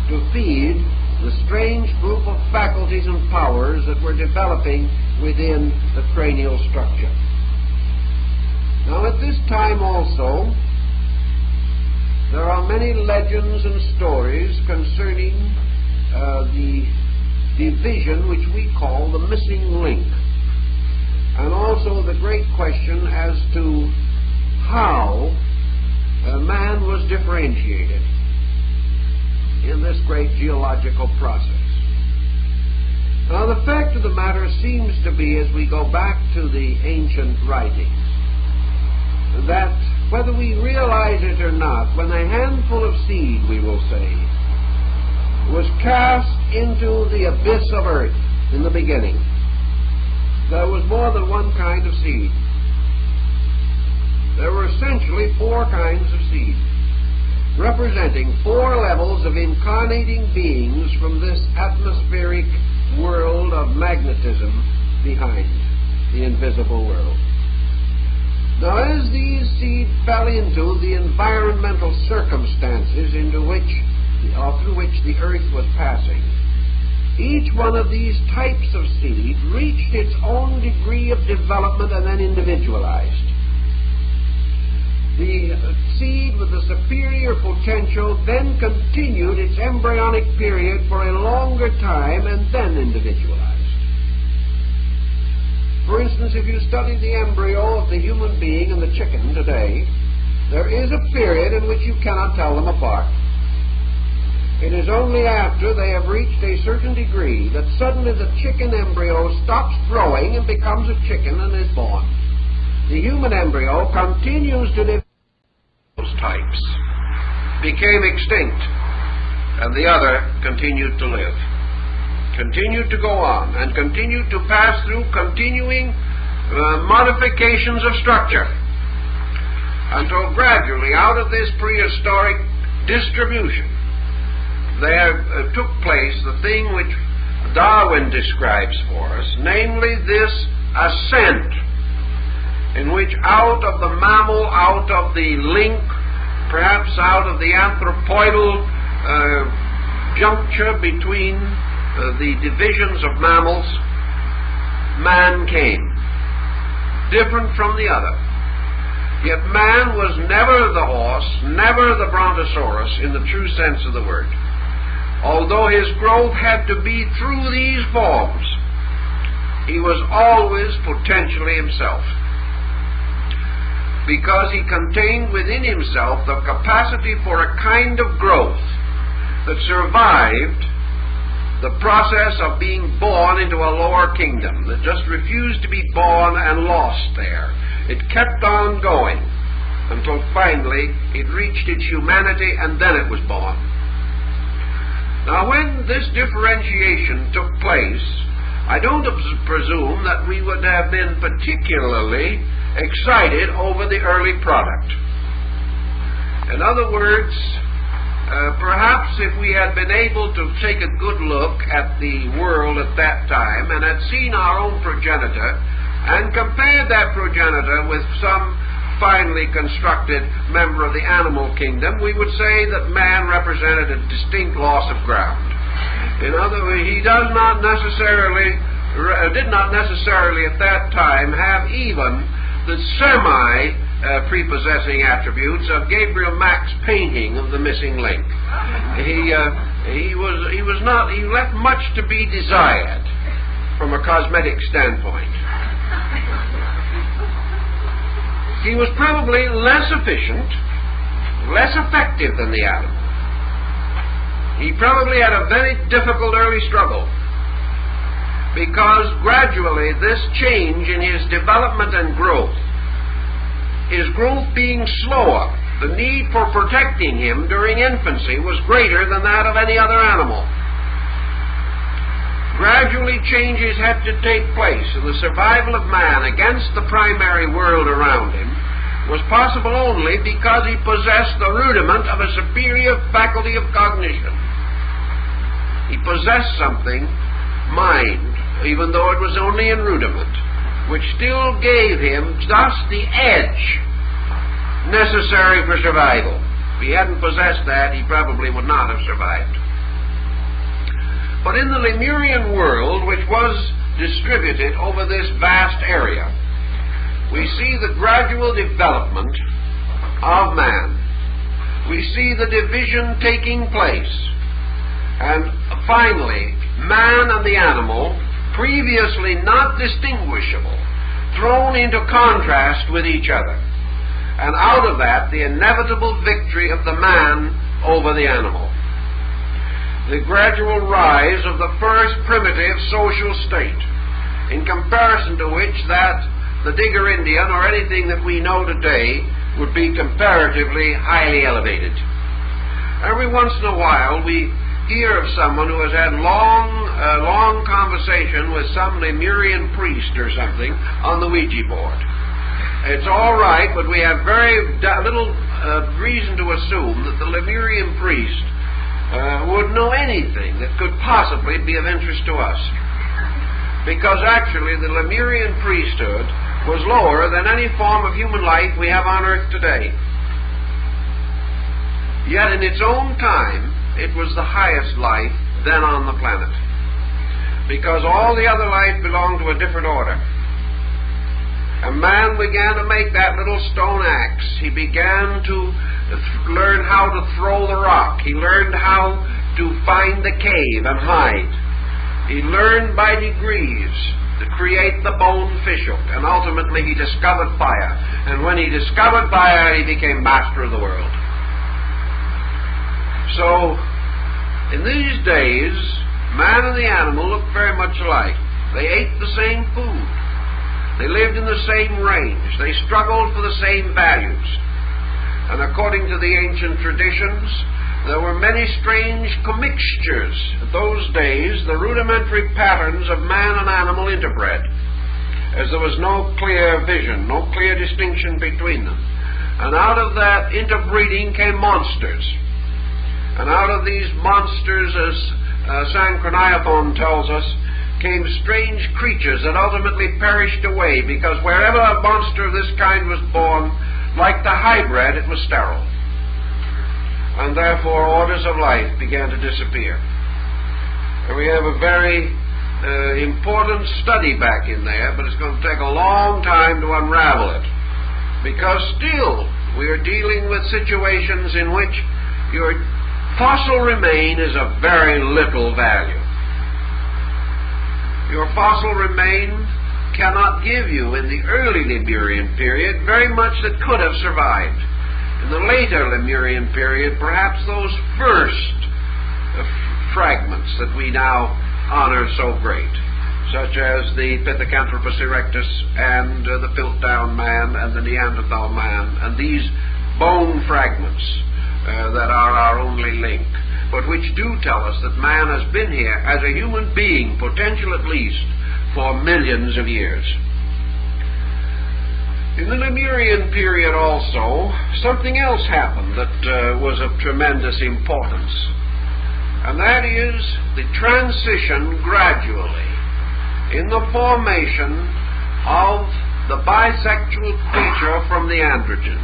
to feed the strange group of faculties and powers that were developing within the cranial structure. Now, at this time also, there are many legends and stories concerning the division which we call the missing link, and also the great question as to how man was differentiated in this great geological process. Now, the fact of the matter seems to be, as we go back to the ancient writings, that whether we realize it or not, when a handful of seed, we will say, was cast into the abyss of earth in the beginning, there was more than one kind of seed. There were essentially 4 kinds of seed, representing 4 levels of incarnating beings from this atmospheric world of magnetism behind the invisible world. Now, as these seed fell into the environmental circumstances through which the earth was passing, each one of these types of seed reached its own degree of development and then individualized. The seed with the superior potential then continued its embryonic period for a longer time and then individualized. For instance, if you study the embryo of the human being and the chicken today, there is a period in which you cannot tell them apart. It is only after they have reached a certain degree that suddenly the chicken embryo stops growing and becomes a chicken and is born. The human embryo continues to develop. Those types became extinct, and the other continued to live, continued to go on, and continued to pass through continuing modifications of structure, until gradually, out of this prehistoric distribution, there took place the thing which Darwin describes for us, namely this ascent, in which out of the mammal, out of the link, perhaps out of the anthropoidal juncture between the divisions of mammals, man came, different from the other. Yet man was never the horse, never the brontosaurus in the true sense of the word. Although his growth had to be through these forms, he was always potentially himself, because he contained within himself the capacity for a kind of growth that survived the process of being born into a lower kingdom, that just refused to be born and lost there. It kept on going until finally it reached its humanity, and then it was born. Now, when this differentiation took place, I don't presume that we would have been particularly excited over the early product. In other words, perhaps if we had been able to take a good look at the world at that time and had seen our own progenitor and compared that progenitor with some finely constructed member of the animal kingdom, we would say that man represented a distinct loss of ground. In other words, he did not necessarily at that time have even the prepossessing attributes of Gabriel Mack's painting of the missing link. He left much to be desired from a cosmetic standpoint. He was probably less efficient, less effective than the animal. He probably had a very difficult early struggle, because gradually this change in his development and growth, his growth being slower, the need for protecting him during infancy was greater than that of any other animal. Gradually changes had to take place, and the survival of man against the primary world around him was possible only because he possessed the rudiment of a superior faculty of cognition. He possessed something, mind, even though it was only in rudiment, which still gave him just the edge necessary for survival. If he hadn't possessed that, he probably would not have survived. But in the Lemurian world, which was distributed over this vast area, we see the gradual development of man. We see the division taking place. And finally, man and the animal, previously not distinguishable, thrown into contrast with each other. And out of that, the inevitable victory of the man over the animal. The gradual rise of the first primitive social state, in comparison to which the Digger Indian or anything that we know today would be comparatively highly elevated. Every once in a while we hear of someone who has had long conversation with some Lemurian priest or something on the Ouija board. It's all right, but we have very little reason to assume that the Lemurian priest would know anything that could possibly be of interest to us. Because actually the Lemurian priesthood was lower than any form of human life we have on earth today. Yet in its own time, it was the highest life then on the planet, because all the other life belonged to a different order. A man began to make that little stone axe. He began to learn how to throw the rock. He learned how to find the cave and hide. He learned by degrees to create the bone fishhook, and ultimately he discovered fire. And when he discovered fire, he became master of the world. So, in these days, man and the animal looked very much alike. They ate the same food. They lived in the same range. They struggled for the same values. And according to the ancient traditions, there were many strange commixtures. In those days, the rudimentary patterns of man and animal interbred, as there was no clear vision, no clear distinction between them. And out of that interbreeding came monsters. And out of these monsters, as Sanchoniathon tells us, came strange creatures that ultimately perished away, because wherever a monster of this kind was born, like the hybrid, it was sterile. And therefore orders of life began to disappear. And we have a very important study back in there, but it's going to take a long time to unravel it. because still we are dealing with situations in which your fossil remain is of very little value. Your fossil remain cannot give you, in the early Lemurian period, very much that could have survived. In the later Lemurian period, perhaps those first fragments that we now honor so great, such as the Pithecanthropus erectus and the Piltdown man and the Neanderthal man, and these bone fragments that are our only link, but which do tell us that man has been here as a human being, potential at least, for millions of years. In the Lemurian period also, something else happened that was of tremendous importance, and that is the transition gradually in the formation of the bisexual creature from the androgen.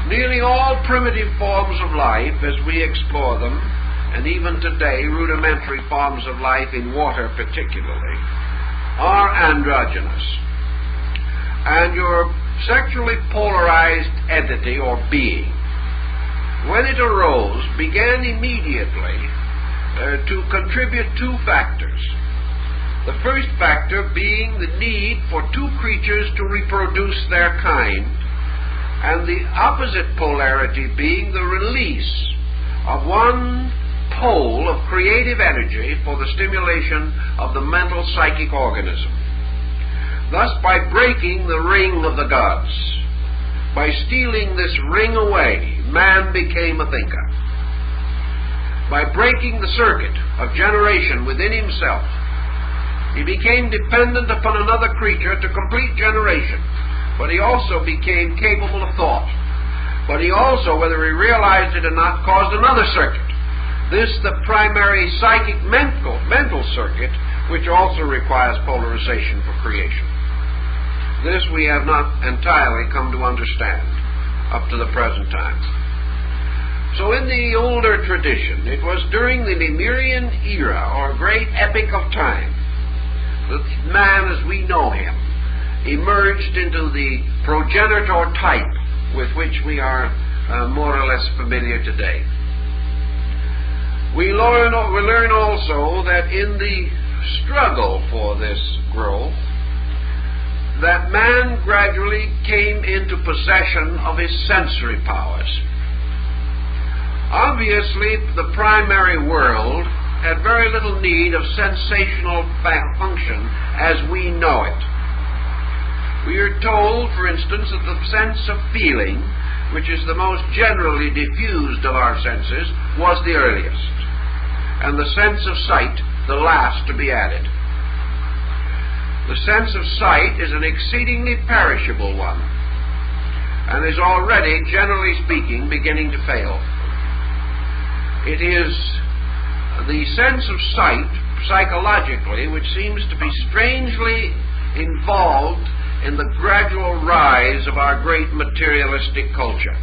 Nearly all primitive forms of life, as we explore them, and even today rudimentary forms of life in water particularly, are androgynous. And your sexually polarized entity or being, when it arose, began immediately to contribute two factors. The first factor being the need for two creatures to reproduce their kind, and the opposite polarity being the release of one pole of creative energy for the stimulation of the mental psychic organism. Thus, by breaking the ring of the gods, by stealing this ring away, man became a thinker. By breaking the circuit of generation within himself, he became dependent upon another creature to complete generation, but he also became capable of thought. But he also, whether he realized it or not, caused another circuit. This, the primary psychic mental circuit, which also requires polarization for creation. This we have not entirely come to understand up to the present time. So in the older tradition, it was during the Lemurian era, or great epic of time, that man as we know him emerged into the progenitor type with which we are more or less familiar today. We learn also that in the struggle for this growth, that man gradually came into possession of his sensory powers. Obviously, the primary world had very little need of sensational function as we know it. We are told, for instance, that the sense of feeling, which is the most generally diffused of our senses, was the earliest, and the sense of sight the last to be added. The sense of sight is an exceedingly perishable one, and is already, generally speaking, beginning to fail. It is the sense of sight, psychologically, which seems to be strangely involved in the gradual rise of our great materialistic culture.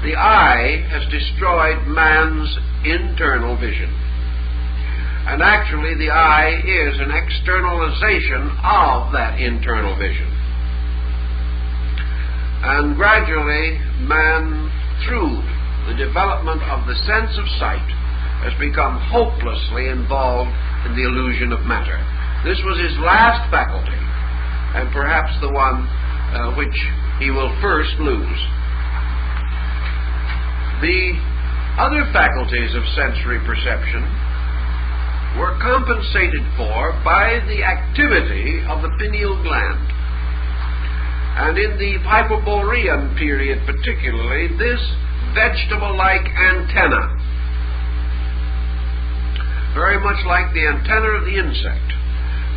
The eye has destroyed man's internal vision. And actually, the eye is an externalization of that internal vision. And gradually, man, through the development of the sense of sight, has become hopelessly involved in the illusion of matter. This was his last faculty, and perhaps the one which he will first lose. The other faculties of sensory perception were compensated for by the activity of the pineal gland. And in the Hyperborean period particularly, this vegetable-like antenna, very much like the antenna of the insect,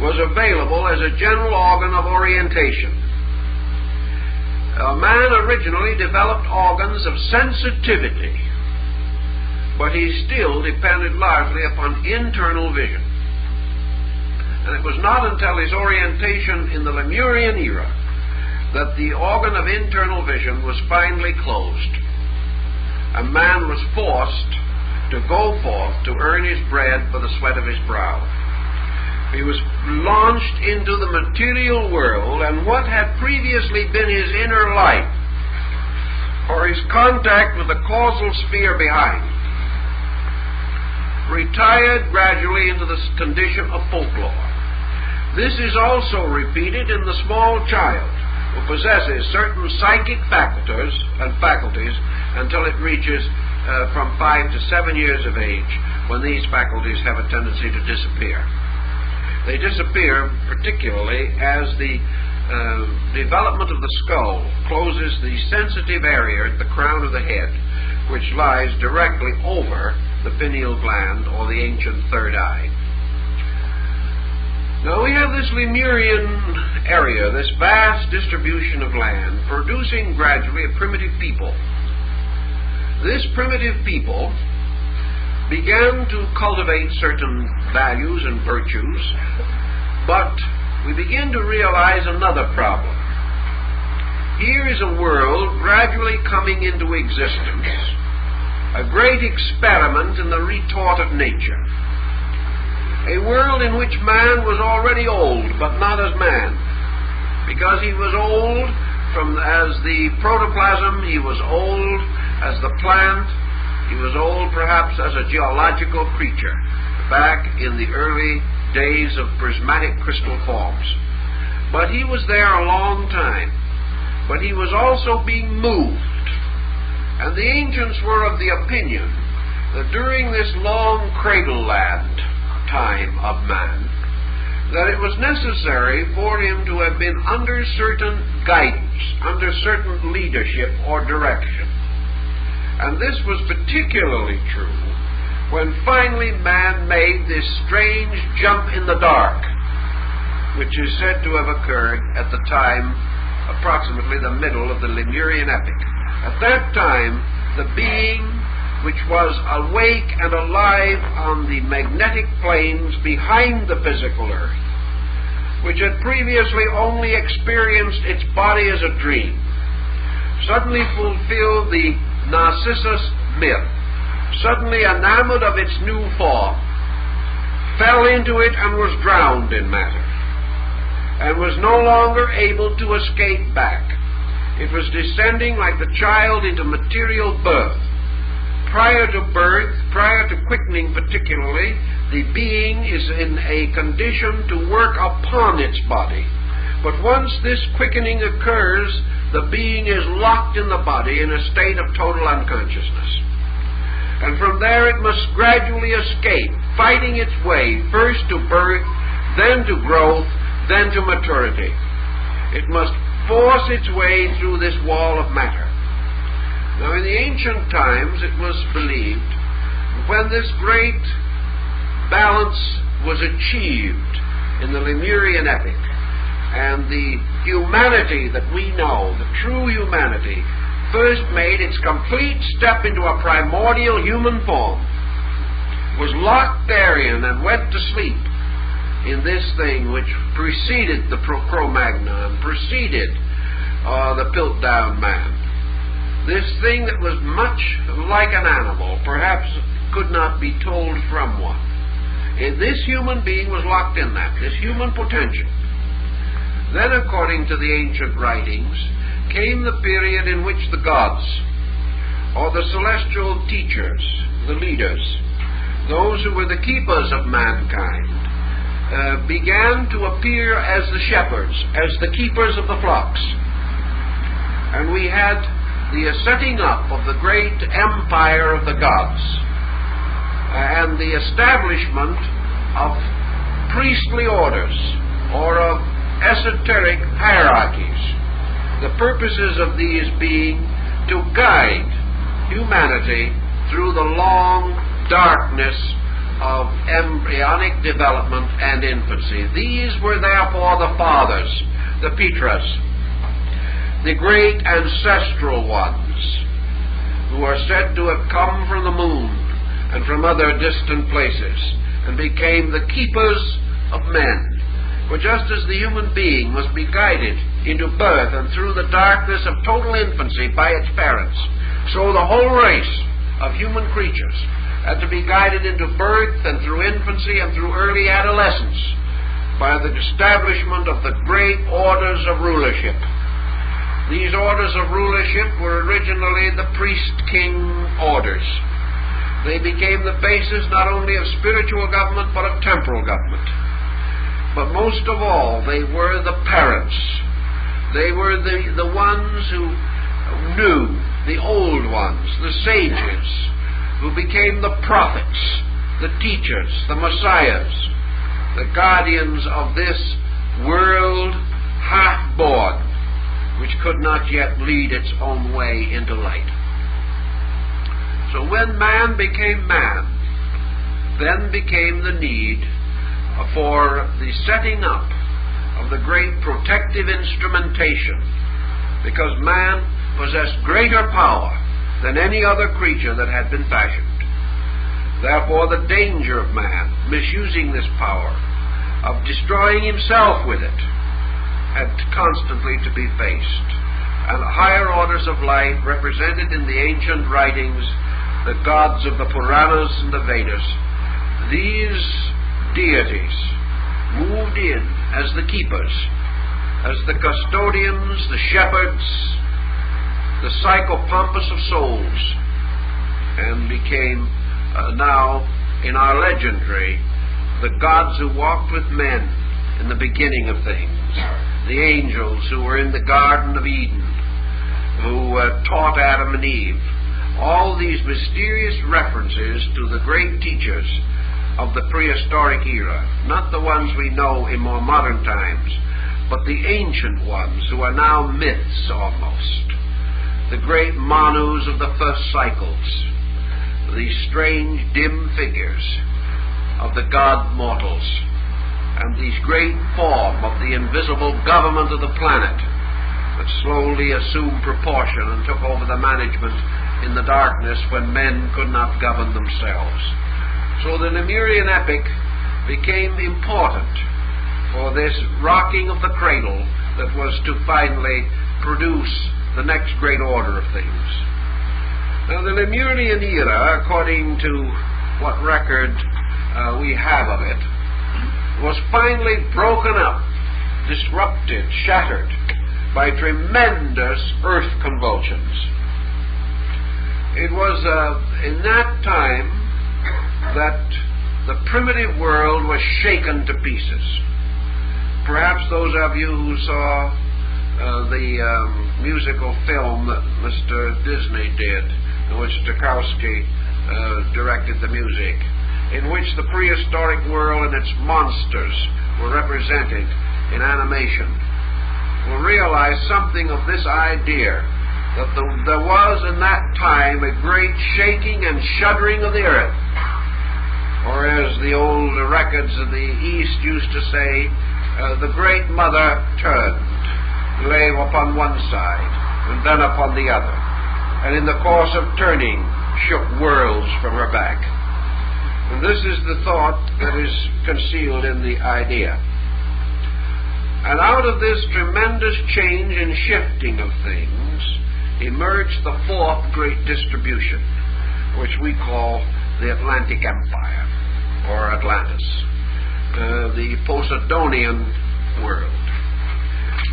was available as a general organ of orientation. Man originally developed organs of sensitivity, but he still depended largely upon internal vision. And it was not until his orientation in the Lemurian era that the organ of internal vision was finally closed, and man was forced to go forth to earn his bread for the sweat of his brow. He was launched into the material world, and what had previously been his inner life, or his contact with the causal sphere behind, retired gradually into this condition of folklore. This is also repeated in the small child, who possesses certain psychic faculties until it reaches from 5 to 7 years of age, when these faculties have a tendency to disappear. They disappear particularly as the development of the skull closes the sensitive area at the crown of the head, which lies directly over the pineal gland, or the ancient third eye. Now we have this Lemurian area, this vast distribution of land, producing gradually a primitive people. This primitive people began to cultivate certain values and virtues, but we begin to realize another problem. Here is a world gradually coming into existence, a great experiment in the retort of nature, a world in which man was already old, but not as man, because he was old as the protoplasm, he was old as the plant, he was old perhaps as a geological creature back in the early days of prismatic crystal forms. But he was there a long time. But he was also being moved. And the ancients were of the opinion that during this long cradle land time of man, that it was necessary for him to have been under certain guidance, under certain leadership or direction. And this was particularly true when finally man made this strange jump in the dark, which is said to have occurred at the time, approximately the middle of the Lemurian epoch. At that time, the being which was awake and alive on the magnetic planes behind the physical earth, which had previously only experienced its body as a dream, suddenly fulfilled the Narcissus myth, suddenly enamored of its new form, fell into it and was drowned in matter, and was no longer able to escape back. It was descending like the child into material birth. Prior to birth, prior to quickening particularly, the being is in a condition to work upon its body. But once this quickening occurs, the being is locked in the body in a state of total unconsciousness. And from there it must gradually escape, fighting its way first to birth, then to growth, then to maturity. It must force its way through this wall of matter. Now, in the ancient times, it was believed, when this great balance was achieved in the Lemurian epoch, and the humanity that we know, the true humanity, first made its complete step into a primordial human form, was locked therein and went to sleep in this thing which preceded the Cro-Magnon, preceded the Piltdown man. This thing that was much like an animal, perhaps could not be told from one. This human being was locked in that, this human potential. Then, according to the ancient writings, came the period in which the gods, or the celestial teachers, the leaders, those who were the keepers of mankind, began to appear as the shepherds, as the keepers of the flocks. And we had the setting up of the great empire of the gods, and the establishment of priestly orders, or of esoteric hierarchies. The purposes of these being to guide humanity through the long darkness of embryonic development and infancy. These were therefore the fathers, the Pitras, the great ancestral ones, who are said to have come from the moon and from other distant places, and became the keepers of men. For just as the human being must be guided into birth and through the darkness of total infancy by its parents, so the whole race of human creatures had to be guided into birth and through infancy and through early adolescence by the establishment of the great orders of rulership. These orders of rulership were originally the priest-king orders. They became the basis not only of spiritual government but of temporal government. But most of all, they were the parents. They were the ones who knew, the old ones, the sages, who became the prophets, the teachers, the messiahs, the guardians of this world half-born, which could not yet lead its own way into light. So when man became man, then became the need for the setting up of the great protective instrumentation, because man possessed greater power than any other creature that had been fashioned. Therefore, the danger of man misusing this power, of destroying himself with it, had constantly to be faced. And higher orders of life, represented in the ancient writings, the gods of the Puranas and the Vedas, these deities moved in as the keepers, as the custodians, the shepherds, the psychopompus of souls, and became now in our legendary the gods who walked with men in the beginning of things, the angels who were in the Garden of Eden, who taught Adam and Eve. All these mysterious references to the great teachers of the prehistoric era, not the ones we know in more modern times, but the ancient ones who are now myths almost, the great Manus of the first cycles, these strange dim figures of the god mortals, and these great form of the invisible government of the planet that slowly assumed proportion and took over the management in the darkness when men could not govern themselves. So the Lemurian epic became important for this rocking of the cradle that was to finally produce the next great order of things. Now, the Lemurian era, according to what record we have of it, was finally broken up, disrupted, shattered by tremendous earth convulsions. It was in that time that the primitive world was shaken to pieces. Perhaps those of you who saw the musical film that Mr. Disney did, in which Tarkovsky directed the music, in which the prehistoric world and its monsters were represented in animation, will realize something of this idea that there was in that time a great shaking and shuddering of the earth, or as the old records of the East used to say, the Great Mother turned, lay upon one side and then upon the other, and in the course of turning shook worlds from her back. And this is the thought that is concealed in the idea. And out of this tremendous change and shifting of things emerged the fourth great distribution, which we call the Atlantic Empire, or Atlantis, the Poseidonian world.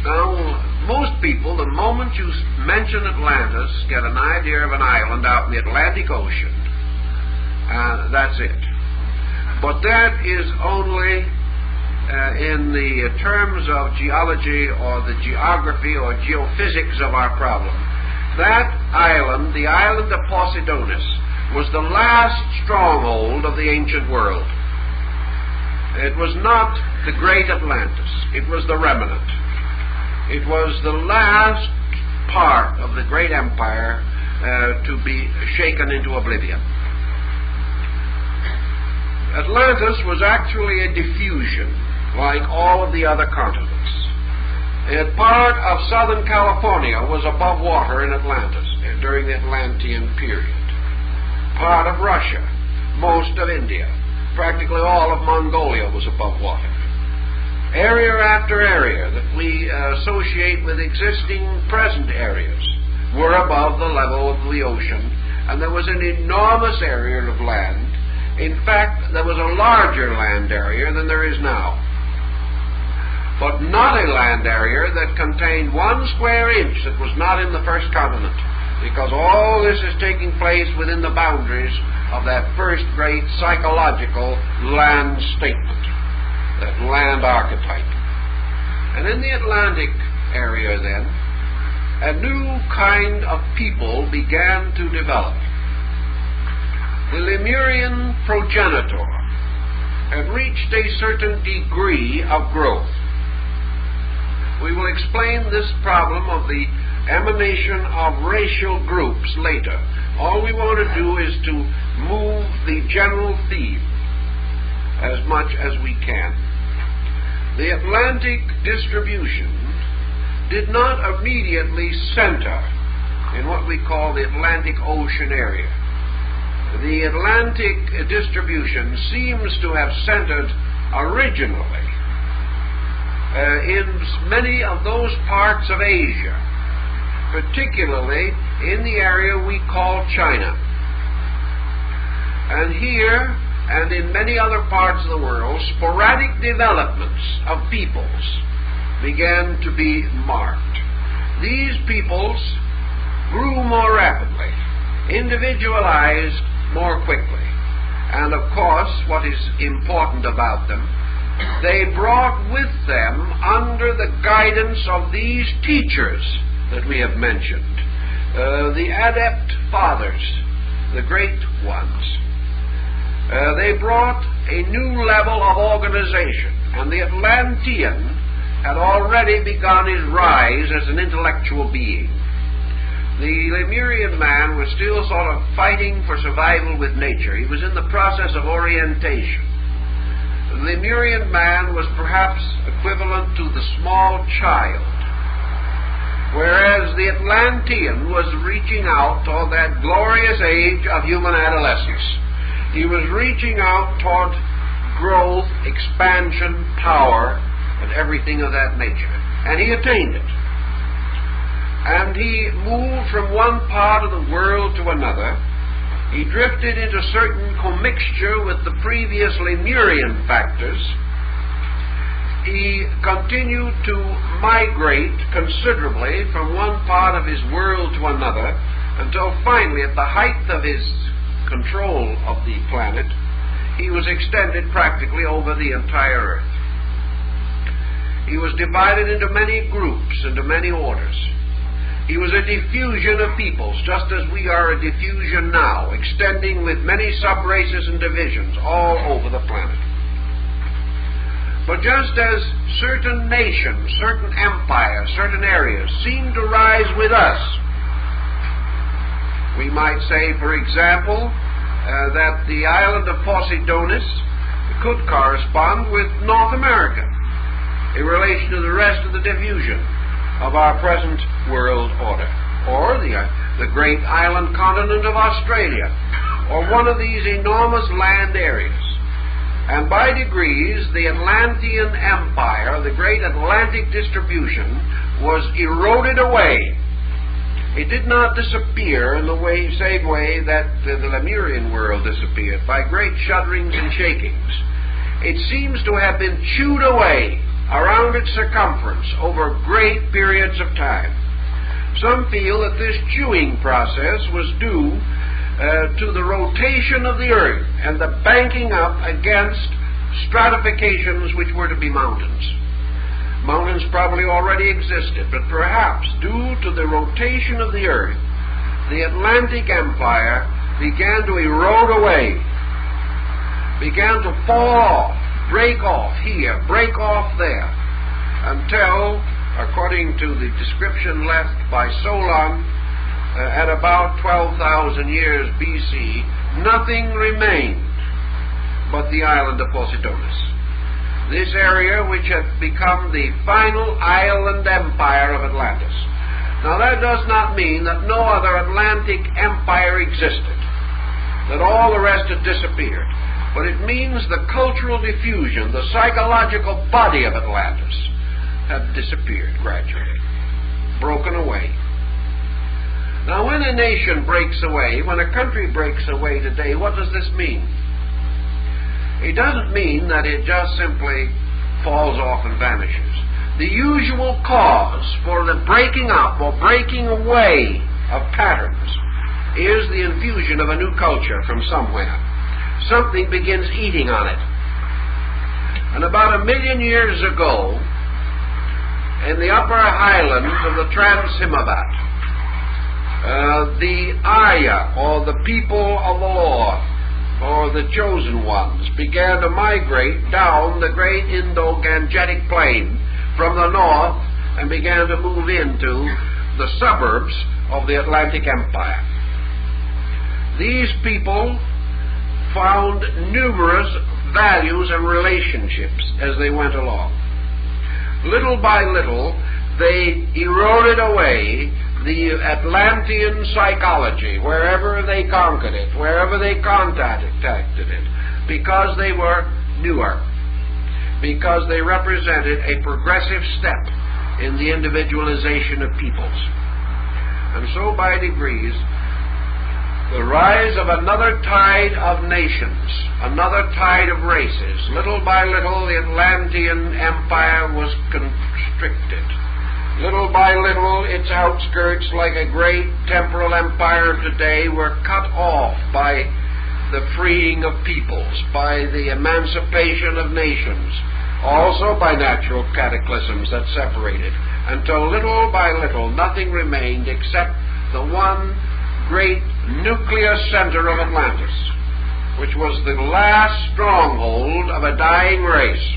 Now, most people, the moment you mention Atlantis, get an idea of an island out in the Atlantic Ocean. That's it. But that is only in the terms of geology or the geography or geophysics of our problem. That island, the island of Poseidonus, was the last stronghold of the ancient world. It was not the great Atlantis. It was the remnant. It was the last part of the great empire to be shaken into oblivion. Atlantis was actually a diffusion, like all of the other continents. And part of Southern California was above water in Atlantis during the Atlantean period. Part of Russia, most of India, practically all of Mongolia was above water. Area after area that we associate with existing present areas were above the level of the ocean, and there was an enormous area of land. In fact, there was a larger land area than there is now. but not a land area that contained 1 square inch that was not in the first continent, because all this is taking place within the boundaries of that first great psychological land statement, that land archetype. And in the Atlantic area then, a new kind of people began to develop. The Lemurian progenitor had reached a certain degree of growth. We will explain this problem of the emanation of racial groups later. All we want to do is to move the general theme as much as we can. The Atlantic distribution did not immediately center in what we call the Atlantic Ocean area. The Atlantic distribution seems to have centered originally in many of those parts of Asia, particularly in the area we call China. And here, and in many other parts of the world, sporadic developments of peoples began to be marked. These peoples grew more rapidly, individualized more quickly, and of course, what is important about them, they brought with them, under the guidance of these teachers that we have mentioned, the adept fathers, the great ones, they brought a new level of organization, and the Atlantean had already begun his rise as an intellectual being. The Lemurian man was still sort of fighting for survival with nature. He was in the process of orientation. The Lemurian man was perhaps equivalent to the small child, whereas the Atlantean was reaching out toward that glorious age of human adolescence. He was reaching out toward growth, expansion, power, and everything of that nature. And he attained it. And he moved from one part of the world to another. He drifted into certain commixture with the previous Lemurian factors. He continued to migrate considerably from one part of his world to another, until finally, at the height of his control of the planet, he was extended practically over the entire Earth. He was divided into many groups, into many orders. He was a diffusion of peoples, just as we are a diffusion now, extending with many sub-races and divisions all over the planet. But just as certain nations, certain empires, certain areas seem to rise with us, we might say, for example, that the island of Posidonis could correspond with North America in relation to the rest of the diffusion of our present world order, or the great island continent of Australia, or one of these enormous land areas. And by degrees, the Atlantean Empire, the great Atlantic distribution, was eroded away. It did not disappear in the same way that the Lemurian world disappeared, by great shudderings and shakings. It seems to have been chewed away around its circumference over great periods of time. Some feel that this chewing process was due to the rotation of the Earth and the banking up against stratifications which were to be mountains. Mountains probably already existed, but perhaps due to the rotation of the Earth, the Atlantic Empire began to erode away, began to fall off, break off here, break off there, until, according to the description left by Solon, at about 12,000 years BC, nothing remained but the island of Posidonis. This area which had become the final island empire of Atlantis. Now that does not mean that no other Atlantic empire existed, that all the rest had disappeared. But it means the cultural diffusion, the psychological body of Atlantis had disappeared gradually, broken away. Now when a nation breaks away, when a country breaks away today, what does this mean? It doesn't mean that it just simply falls off and vanishes. the usual cause for the breaking up or breaking away of patterns is the infusion of a new culture from somewhere. Something begins eating on it. And about 1 million years ago, in the upper highlands of the Trans-Himavat, the Arya, or the people of the Lord, or the chosen ones, began to migrate down the great Indo-Gangetic plain from the north and began to move into the suburbs of the Atlantic Empire. These people found numerous values and relationships as they went along. Little by little, they eroded away the Atlantean psychology wherever they conquered it, wherever they contacted it, because they were newer, because they represented a progressive step in the individualization of peoples. And so by degrees, the rise of another tide of nations, another tide of races. Little by little, the Atlantean Empire was constricted. Little by little, its outskirts, like a great temporal empire of today, were cut off by the freeing of peoples, by the emancipation of nations, also by natural cataclysms that separated, until little by little nothing remained except the one great nuclear center of Atlantis, which was the last stronghold of a dying race.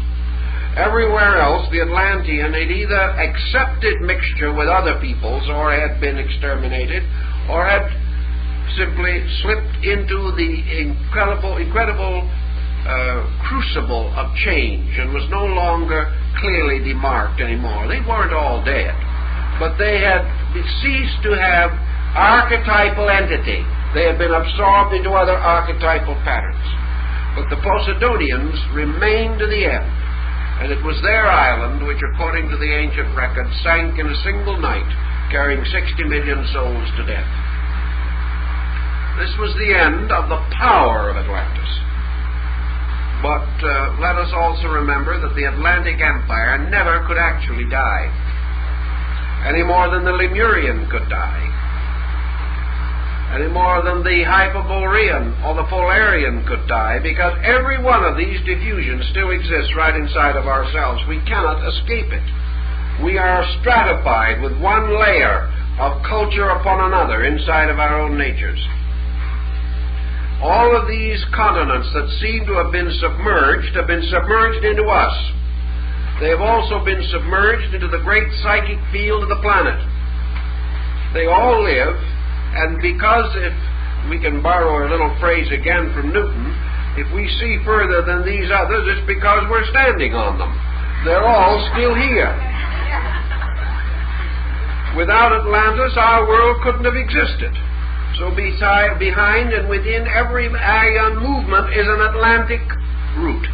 Everywhere else, the Atlantean had either accepted mixture with other peoples, or had been exterminated, or had simply slipped into the incredible crucible of change and was no longer clearly demarked anymore. They weren't all dead, but they had ceased to have archetypal entity. They had been absorbed into other archetypal patterns. But the Posidonians remained to the end, and it was their island which, according to the ancient record, sank in a single night, carrying 60 million souls to death. This was the end of the power of Atlantis. But let us also remember that the Atlantic Empire never could actually die, any more than the Lemurian could die, any more than the Hyperborean or the Polarian could die, because every one of these diffusions still exists right inside of ourselves. We cannot escape it. We are stratified with one layer of culture upon another inside of our own natures. All of these continents that seem to have been submerged into us. They have also been submerged into the great psychic field of the planet. They all live. And because, if we can borrow a little phrase again from Newton, if we see further than these others, it's because we're standing on them. They're all still here. Without Atlantis, our world couldn't have existed. So behind and within every Aryan movement is an Atlantic root.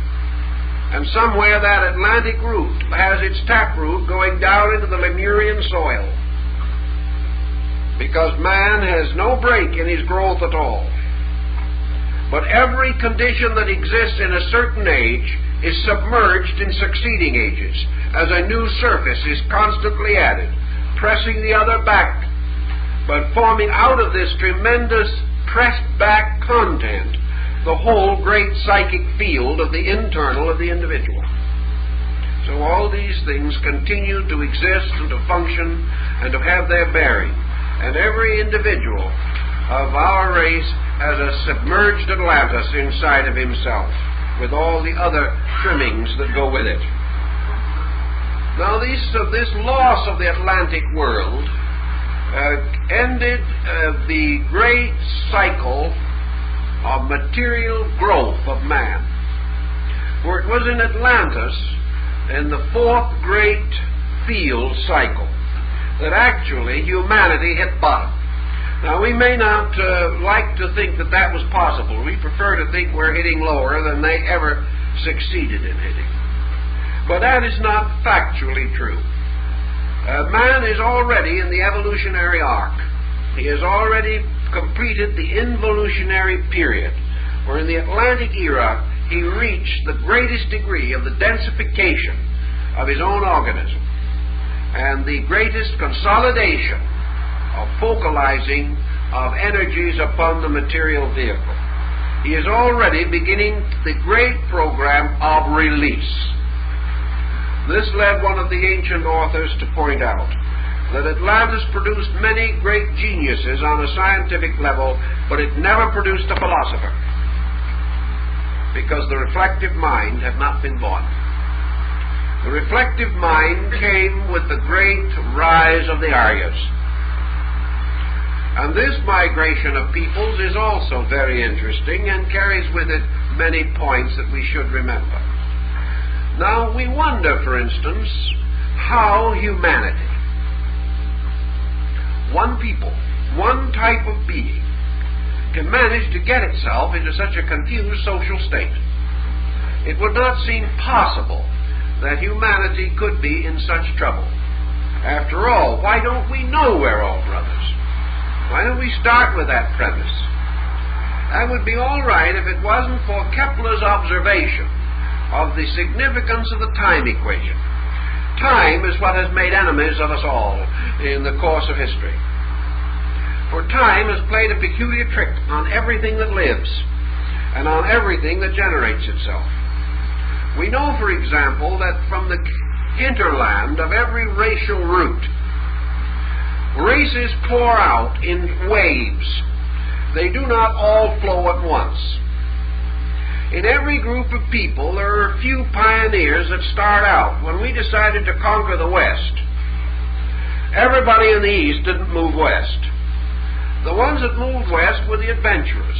And somewhere that Atlantic root has its taproot going down into the Lemurian soil, because man has no break in his growth at all. But every condition that exists in a certain age is submerged in succeeding ages, as a new surface is constantly added, pressing the other back, but forming out of this tremendous pressed back content the whole great psychic field of the internal of the individual. So all these things continue to exist and to function and to have their bearing. And every individual of our race has a submerged Atlantis inside of himself, with all the other trimmings that go with it. Now, this loss of the Atlantic world ended the great cycle of material growth of man. For it was in Atlantis, in the fourth great field cycle, that actually humanity hit bottom. Now, we may not like to think that that was possible. We prefer to think we're hitting lower than they ever succeeded in hitting. But that is not factually true. Man is already in the evolutionary arc. He has already completed the involutionary period, where in the Atlantic era he reached the greatest degree of the densification of his own organism. and the greatest consolidation of focalizing of energies upon the material vehicle. He is already beginning the great program of release. This led one of the ancient authors to point out that Atlantis produced many great geniuses on a scientific level, but it never produced a philosopher, because the reflective mind had not been born. The reflective mind came with the great rise of the Aryas. And this migration of peoples is also very interesting and carries with it many points that we should remember. Now, we wonder, for instance, how humanity, one people, one type of being, can manage to get itself into such a confused social state. It would not seem possible that humanity could be in such trouble. After all, why don't we know we're all brothers? Why don't we start with that premise? That would be all right if it wasn't for Kepler's observation of the significance of the time equation. Time is what has made enemies of us all in the course of history. For time has played a peculiar trick on everything that lives and on everything that generates itself. We know, for example, that from the hinterland of every racial root, races pour out in waves. They do not all flow at once. In every group of people, there are a few pioneers that start out. When we decided to conquer the West, everybody in the East didn't move west. The ones that moved west were the adventurers,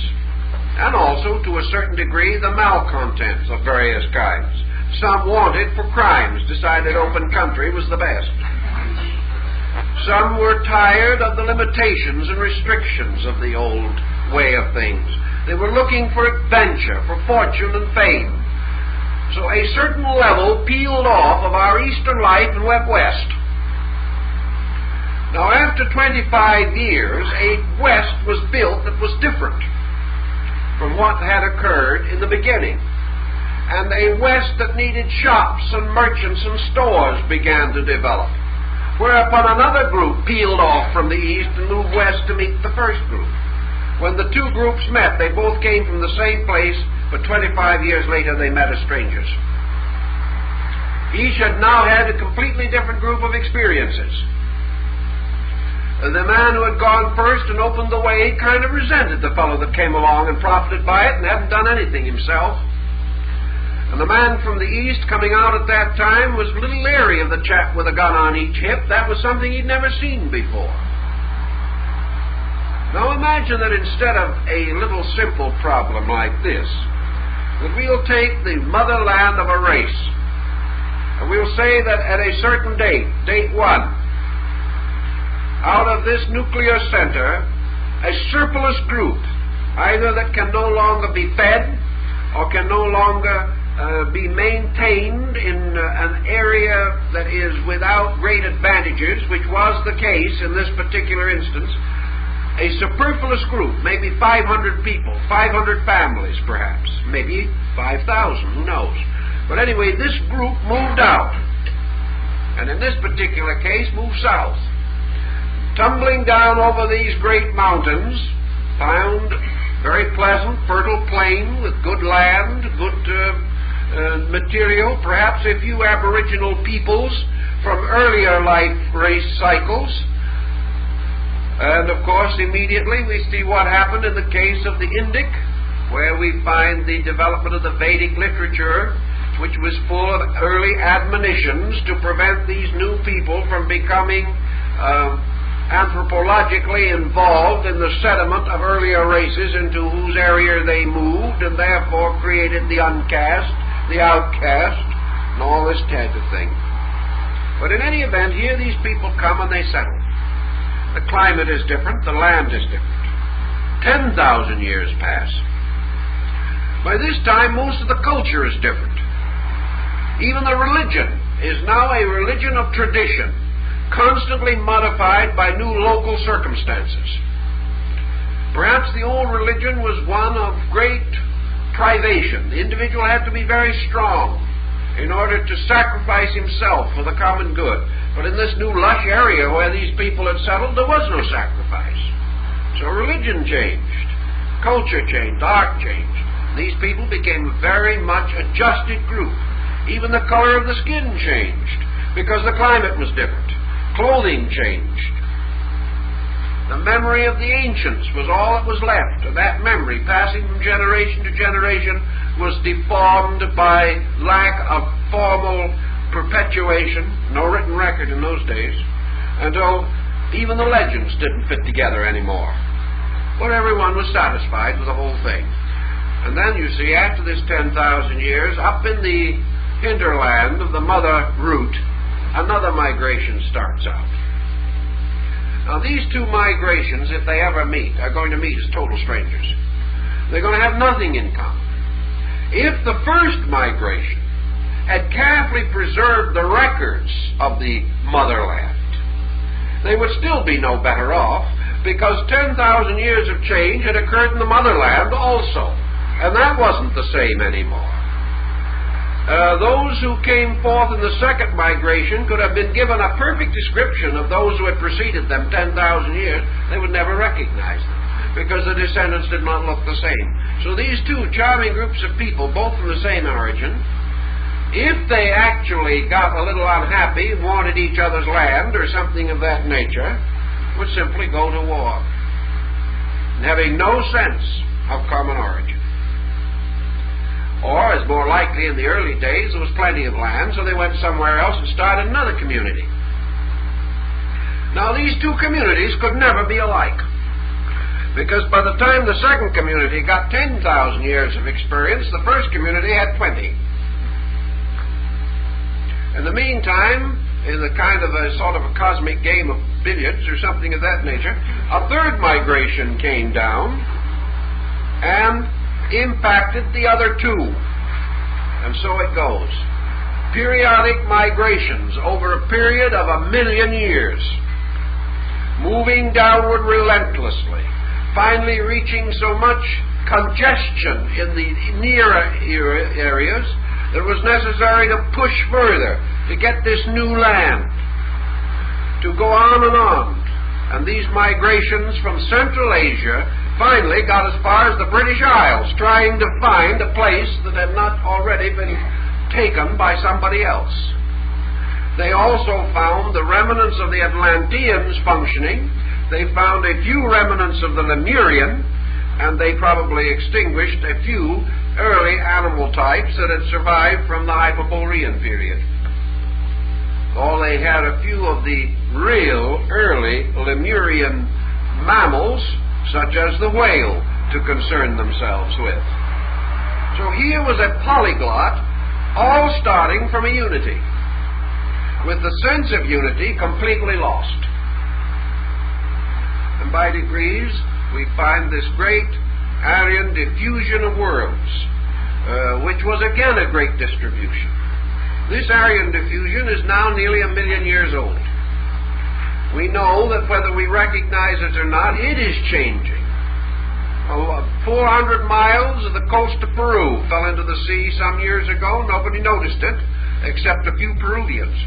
and also, to a certain degree, the malcontents of various kinds. Some wanted for crimes, decided open country was the best. Some were tired of the limitations and restrictions of the old way of things. They were looking for adventure, for fortune and fame. So a certain level peeled off of our eastern life and went west. Now, after 25 years, a west was built that was different from what had occurred in the beginning. And a west that needed shops and merchants and stores began to develop. Whereupon another group peeled off from the east and moved west to meet the first group. When the two groups met, they both came from the same place, but 25 years later they met as strangers. Each had now had a completely different group of experiences. The man who had gone first and opened the way kind of resented the fellow that came along and profited by it and hadn't done anything himself. And the man from the east coming out at that time was a little leery of the chap with a gun on each hip. That was something he'd never seen before. Now imagine that instead of a little simple problem like this, that we'll take the motherland of a race, and we'll say that at a certain date, date 1, out of this nuclear center, a surplus group, either that can no longer be fed or can no longer be maintained in an area that is without great advantages, which was the case in this particular instance, a superfluous group, maybe 500 people, 500 families perhaps, maybe 5,000, who knows. But anyway, this group moved out, and in this particular case moved south. Tumbling down over these great mountains, found very pleasant, fertile plain with good land, good material, perhaps a few aboriginal peoples from earlier life race cycles. And of course, immediately we see what happened in the case of the Indic, where we find the development of the Vedic literature, which was full of early admonitions to prevent these new people from becoming anthropologically involved in the sediment of earlier races into whose area they moved, and therefore created the uncaste, the outcast, and all this type of thing. But in any event, here these people come and they settle. The climate is different, the land is different. 10,000 years pass. By this time, most of the culture is different. Even the religion is now a religion of tradition, constantly modified by new local circumstances. Perhaps the old religion was one of great privation. The individual had to be very strong in order to sacrifice himself for the common good. But in this new lush area where these people had settled, there was no sacrifice. So religion changed, culture changed, art changed. These people became a very much adjusted group. Even the color of the skin changed because the climate was different. Clothing changed. The memory of the ancients was all that was left, and that memory, passing from generation to generation, was deformed by lack of formal perpetuation, no written record in those days, until even the legends didn't fit together anymore. But everyone was satisfied with the whole thing. And then, you see, after this 10,000 years, up in the hinterland of the mother root, another migration starts out. Now, these two migrations, if they ever meet, are going to meet as total strangers. They're going to have nothing in common. If the first migration had carefully preserved the records of the motherland, they would still be no better off, because 10,000 years of change had occurred in the motherland also, and that wasn't the same anymore. Those who came forth in the second migration could have been given a perfect description of those who had preceded them 10,000 years. They would never recognize them, because the descendants did not look the same. So these two charming groups of people, both from the same origin, if they actually got a little unhappy, wanted each other's land or something of that nature, would simply go to war, having no sense of common origin. Or, as more likely in the early days, there was plenty of land, so they went somewhere else and started another community. Now, these two communities could never be alike, because by the time the second community got 10,000 years of experience, the first community had 20. In the meantime, in a kind of a sort of a cosmic game of billiards or something of that nature, a third migration came down and impacted the other two. And so it goes. Periodic migrations over a period of 1,000,000 years, moving downward relentlessly, finally reaching so much congestion in the nearer areas that it was necessary to push further to get this new land, to go on and on. And these migrations from Central Asia finally got as far as the British Isles, trying to find a place that had not already been taken by somebody else. They also found the remnants of the Atlanteans functioning. They found a few remnants of the Lemurian, and they probably extinguished a few early animal types that had survived from the Hyperborean period. Or they had a few of the real early Lemurian mammals, such as the whale, to concern themselves with. So here was a polyglot, all starting from a unity, with the sense of unity completely lost. And by degrees, we find this great Aryan diffusion of worlds, which was again a great distribution. This Aryan diffusion is now nearly 1,000,000 years old. We know that whether we recognize it or not, it is changing. 400 miles of the coast of Peru fell into the sea some years ago. Nobody noticed it, except a few Peruvians.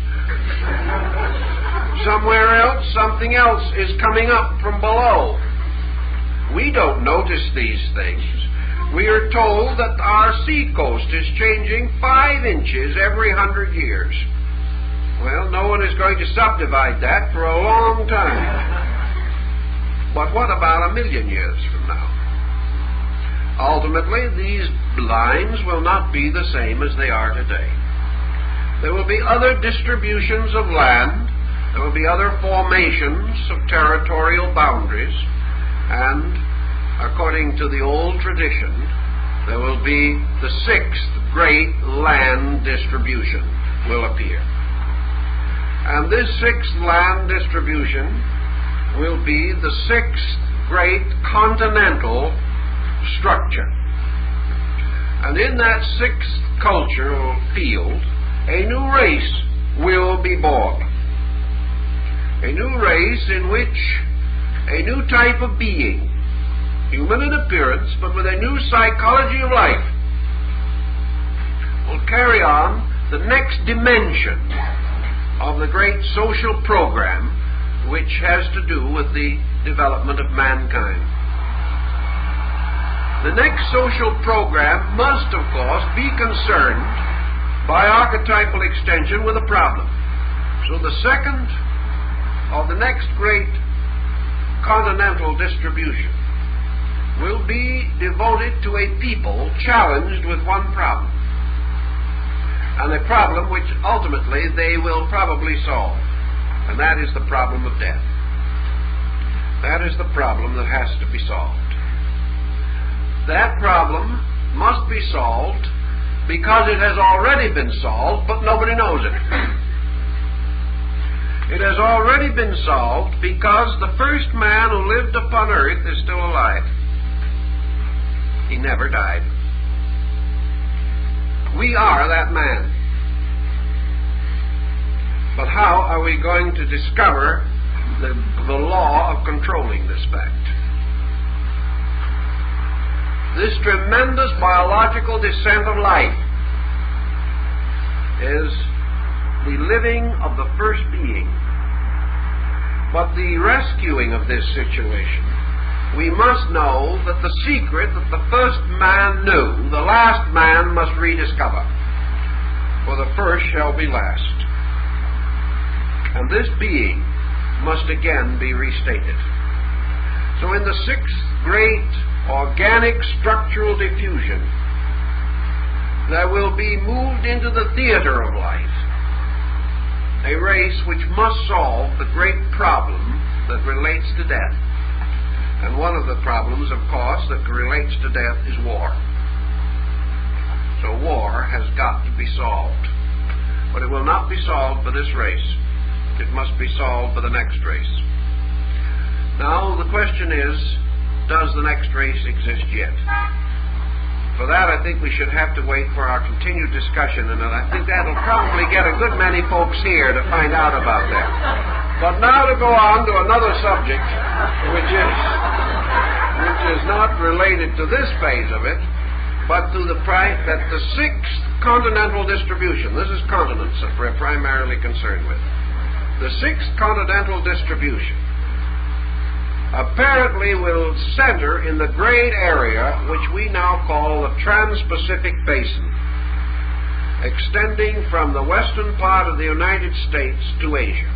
Somewhere else, something else is coming up from below. We don't notice these things. We are told that our sea coast is changing 5 inches every 100 years. Well, no one is going to subdivide that for a long time. But what about 1,000,000 years from now? Ultimately, these lines will not be the same as they are today. There will be other distributions of land, there will be other formations of territorial boundaries, and according to the old tradition, there will be the 6th great land distribution will appear. And this 6th land distribution will be the 6th great continental structure. And in that 6th cultural field, a new race will be born. A new race in which a new type of being, human in appearance, but with a new psychology of life, will carry on the next dimension of the great social program which has to do with the development of mankind. The next social program must, of course, be concerned by archetypal extension with a problem. So the second of the next great continental distribution will be devoted to a people challenged with one problem, and a problem which ultimately they will probably solve, and that is the problem of death. That is the problem that has to be solved. That problem must be solved because it has already been solved, but nobody knows it. It has already been solved because the first man who lived upon earth is still alive. He never died. We are that man. But how are we going to discover the law of controlling this fact? This tremendous biological descent of life is the living of the first being. But the rescuing of this situation, we must know that the secret that the first man knew, the last man must rediscover. For the first shall be last. And this being must again be restated. So in the sixth great organic structural diffusion, there will be moved into the theater of life a race which must solve the great problem that relates to death. And one of the problems, of course, that relates to death is war. So war has got to be solved. But it will not be solved by this race. It must be solved by the next race. Now, the question is, does the next race exist yet? For that, I think we should have to wait for our continued discussion, and I think that'll probably get a good many folks here to find out about that. But now to go on to another subject, which is not related to this phase of it, but to the fact that the sixth continental distribution, this is continents that we're primarily concerned with, the sixth continental distribution apparently will center in the great area which we now call the Trans-Pacific Basin, extending from the western part of the United States to Asia,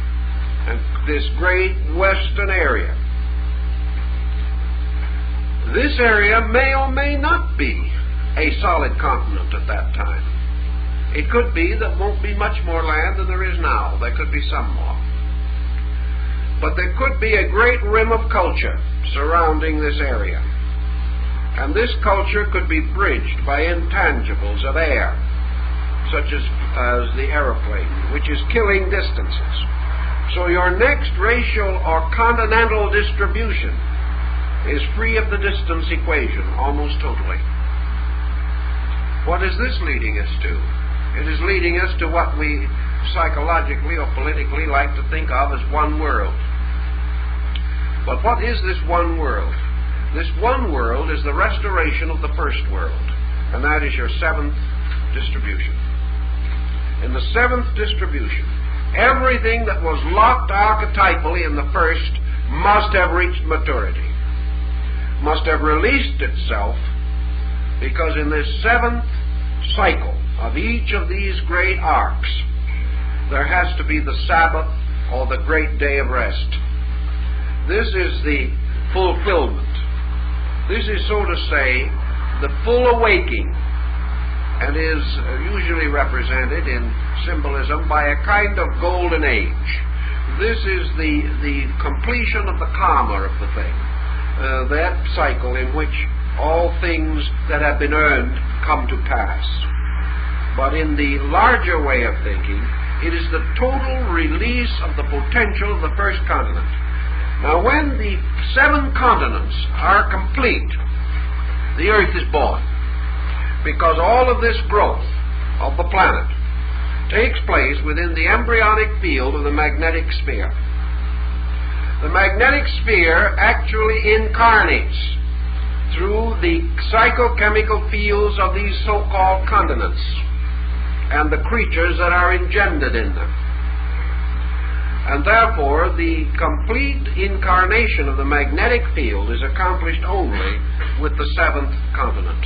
and this great western area. This area may or may not be a solid continent at that time. It could be that won't be much more land than there is now. There could be some more. But there could be a great rim of culture surrounding this area. And this culture could be bridged by intangibles of air, such as the aeroplane, which is killing distances. So your next racial or continental distribution is free of the distance equation, almost totally. What is this leading us to? It is leading us to what we psychologically or politically like to think of as one world. But what is this one world? This one world is the restoration of the first world, and that is your seventh distribution. In the seventh distribution, everything that was locked archetypally in the first must have reached maturity, must have released itself, because in this seventh cycle of each of these great arcs, there has to be the Sabbath or the great day of rest. This is the fulfillment. This is, so to say, the full awaking, and is usually represented in symbolism by a kind of golden age. This is the completion of the karma of the thing, that cycle in which all things that have been earned come to pass. But in the larger way of thinking, it is the total release of the potential of the first continent. Now, when the 7 continents are complete, the Earth is born, because all of this growth of the planet takes place within the embryonic field of the magnetic sphere. The magnetic sphere actually incarnates through the psychochemical fields of these so-called continents and the creatures that are engendered in them. And therefore, the complete incarnation of the magnetic field is accomplished only with the seventh continent.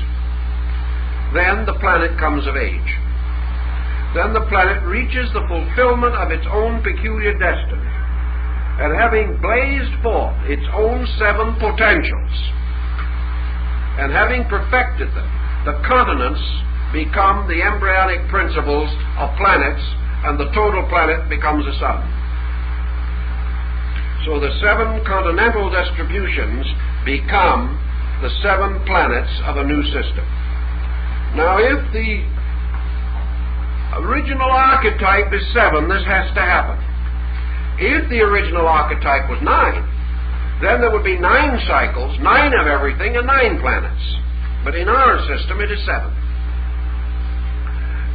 Then the planet comes of age. Then the planet reaches the fulfillment of its own peculiar destiny. And having blazed forth its own seven potentials, and having perfected them, the continents become the embryonic principles of planets, and the total planet becomes a sun. So the seven continental distributions become the seven planets of a new system. Now, if the original archetype is 7, this has to happen. If the original archetype was 9, then there would be 9 cycles, 9 of everything, and 9 planets. But in our system, it is 7.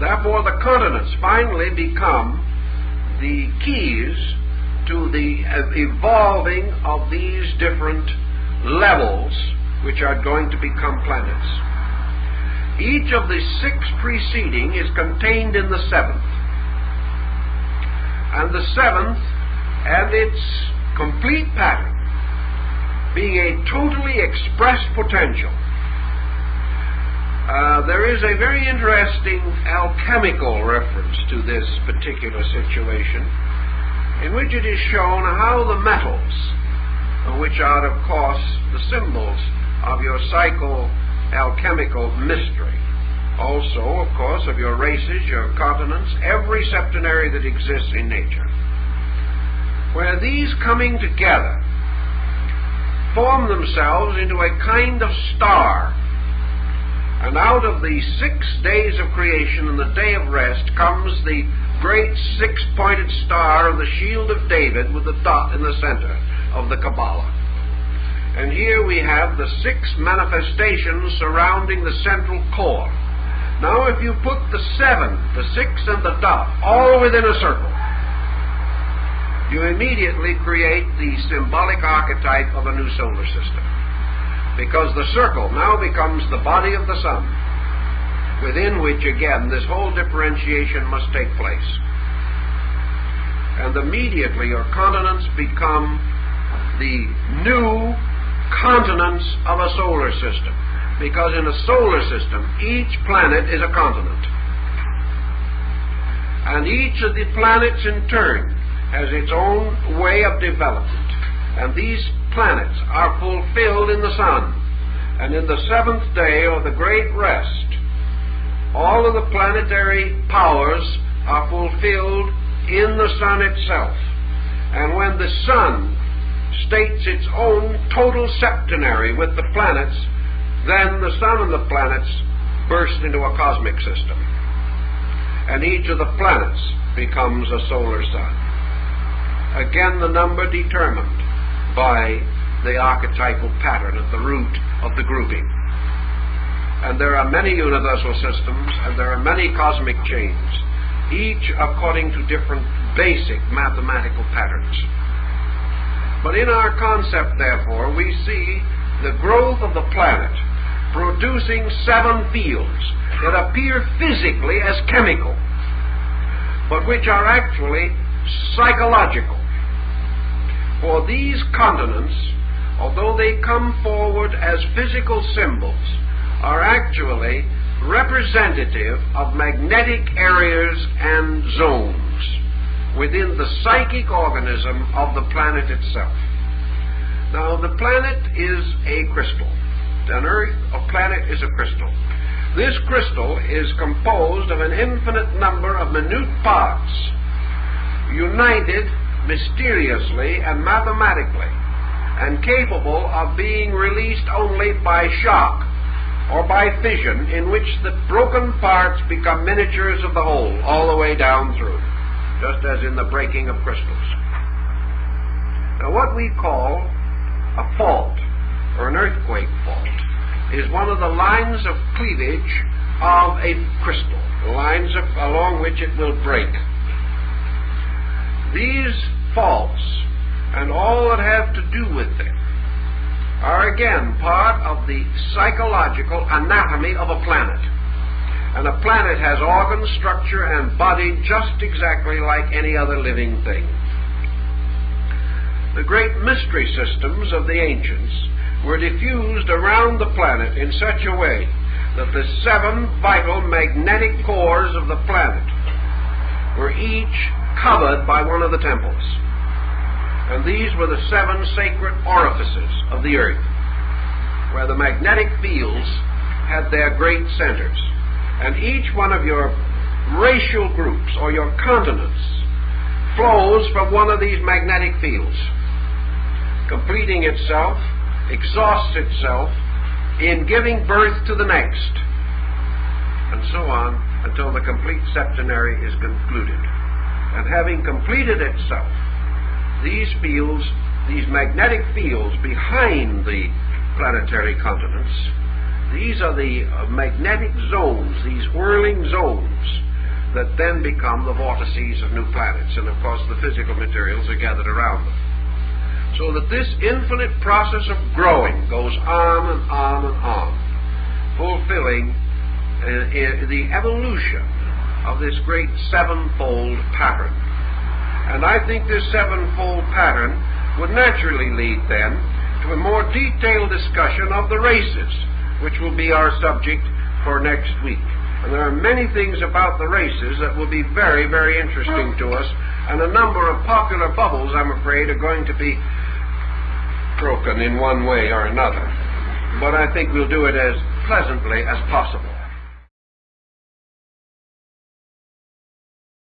Therefore, the continents finally become the keys to the evolving of these different levels which are going to become planets. Each of the 6 preceding is contained in the 7th. And the 7th and its complete pattern being a totally expressed potential. There is a very interesting alchemical reference to this particular situation, in which it is shown how the metals, which are, of course, the symbols of your psycho-alchemical mystery, also, of course, of your races, your continents, every septenary that exists in nature, where these coming together form themselves into a kind of star. And out of the 6 days of creation and the day of rest comes the great 6-pointed star of the shield of David with the dot in the center of the Kabbalah. And here we have the 6 manifestations surrounding the central core. Now if you put the 7, the 6, and the dot all within a circle, you immediately create the symbolic archetype of a new solar system. Because the circle now becomes the body of the sun, within which, again, this whole differentiation must take place. And immediately your continents become the new continents of a solar system. Because in a solar system, each planet is a continent. And each of the planets in turn has its own way of development. And these planets are fulfilled in the sun. And in the 7th day, or the great rest, all of the planetary powers are fulfilled in the sun itself. And when the sun states its own total septenary with the planets, then the sun and the planets burst into a cosmic system. And each of the planets becomes a solar sun. Again, the number determined by the archetypal pattern at the root of the grouping. And there are many universal systems, and there are many cosmic chains, each according to different basic mathematical patterns. But in our concept, therefore, we see the growth of the planet producing 7 fields that appear physically as chemical, but which are actually psychological. For these continents, although they come forward as physical symbols, are actually representative of magnetic areas and zones within the psychic organism of the planet itself. Now, the planet is a crystal. An Earth, a planet, is a crystal. This crystal is composed of an infinite number of minute parts, united mysteriously and mathematically, and capable of being released only by shock or by fission, in which the broken parts become miniatures of the whole, all the way down through, just as in the breaking of crystals. Now, what we call a fault, or an earthquake fault, is one of the lines of cleavage of a crystal, lines along which it will break. These faults, and all that have to do with them, are again part of the psychological anatomy of a planet. And a planet has organ, structure, and body just exactly like any other living thing. the great mystery systems of the ancients were diffused around the planet in such a way that the 7 vital magnetic cores of the planet were each covered by one of the temples. And these were the 7 sacred orifices of the earth, where the magnetic fields had their great centers. And each one of your racial groups or your continents flows from one of these magnetic fields, completing itself, exhausts itself in giving birth to the next, and so on until the complete septenary is concluded. And having completed itself, these fields, these magnetic fields behind the planetary continents, these are the magnetic zones, these whirling zones, that then become the vortices of new planets. And of course the physical materials are gathered around them. So that this infinite process of growing goes on and on and on, fulfilling the evolution of this great 7-fold pattern. And I think this 7-fold pattern would naturally lead then to a more detailed discussion of the races, which will be our subject for next week. And there are many things about the races that will be very, very interesting to us, and a number of popular bubbles, I'm afraid, are going to be broken in one way or another. But I think we'll do it as pleasantly as possible.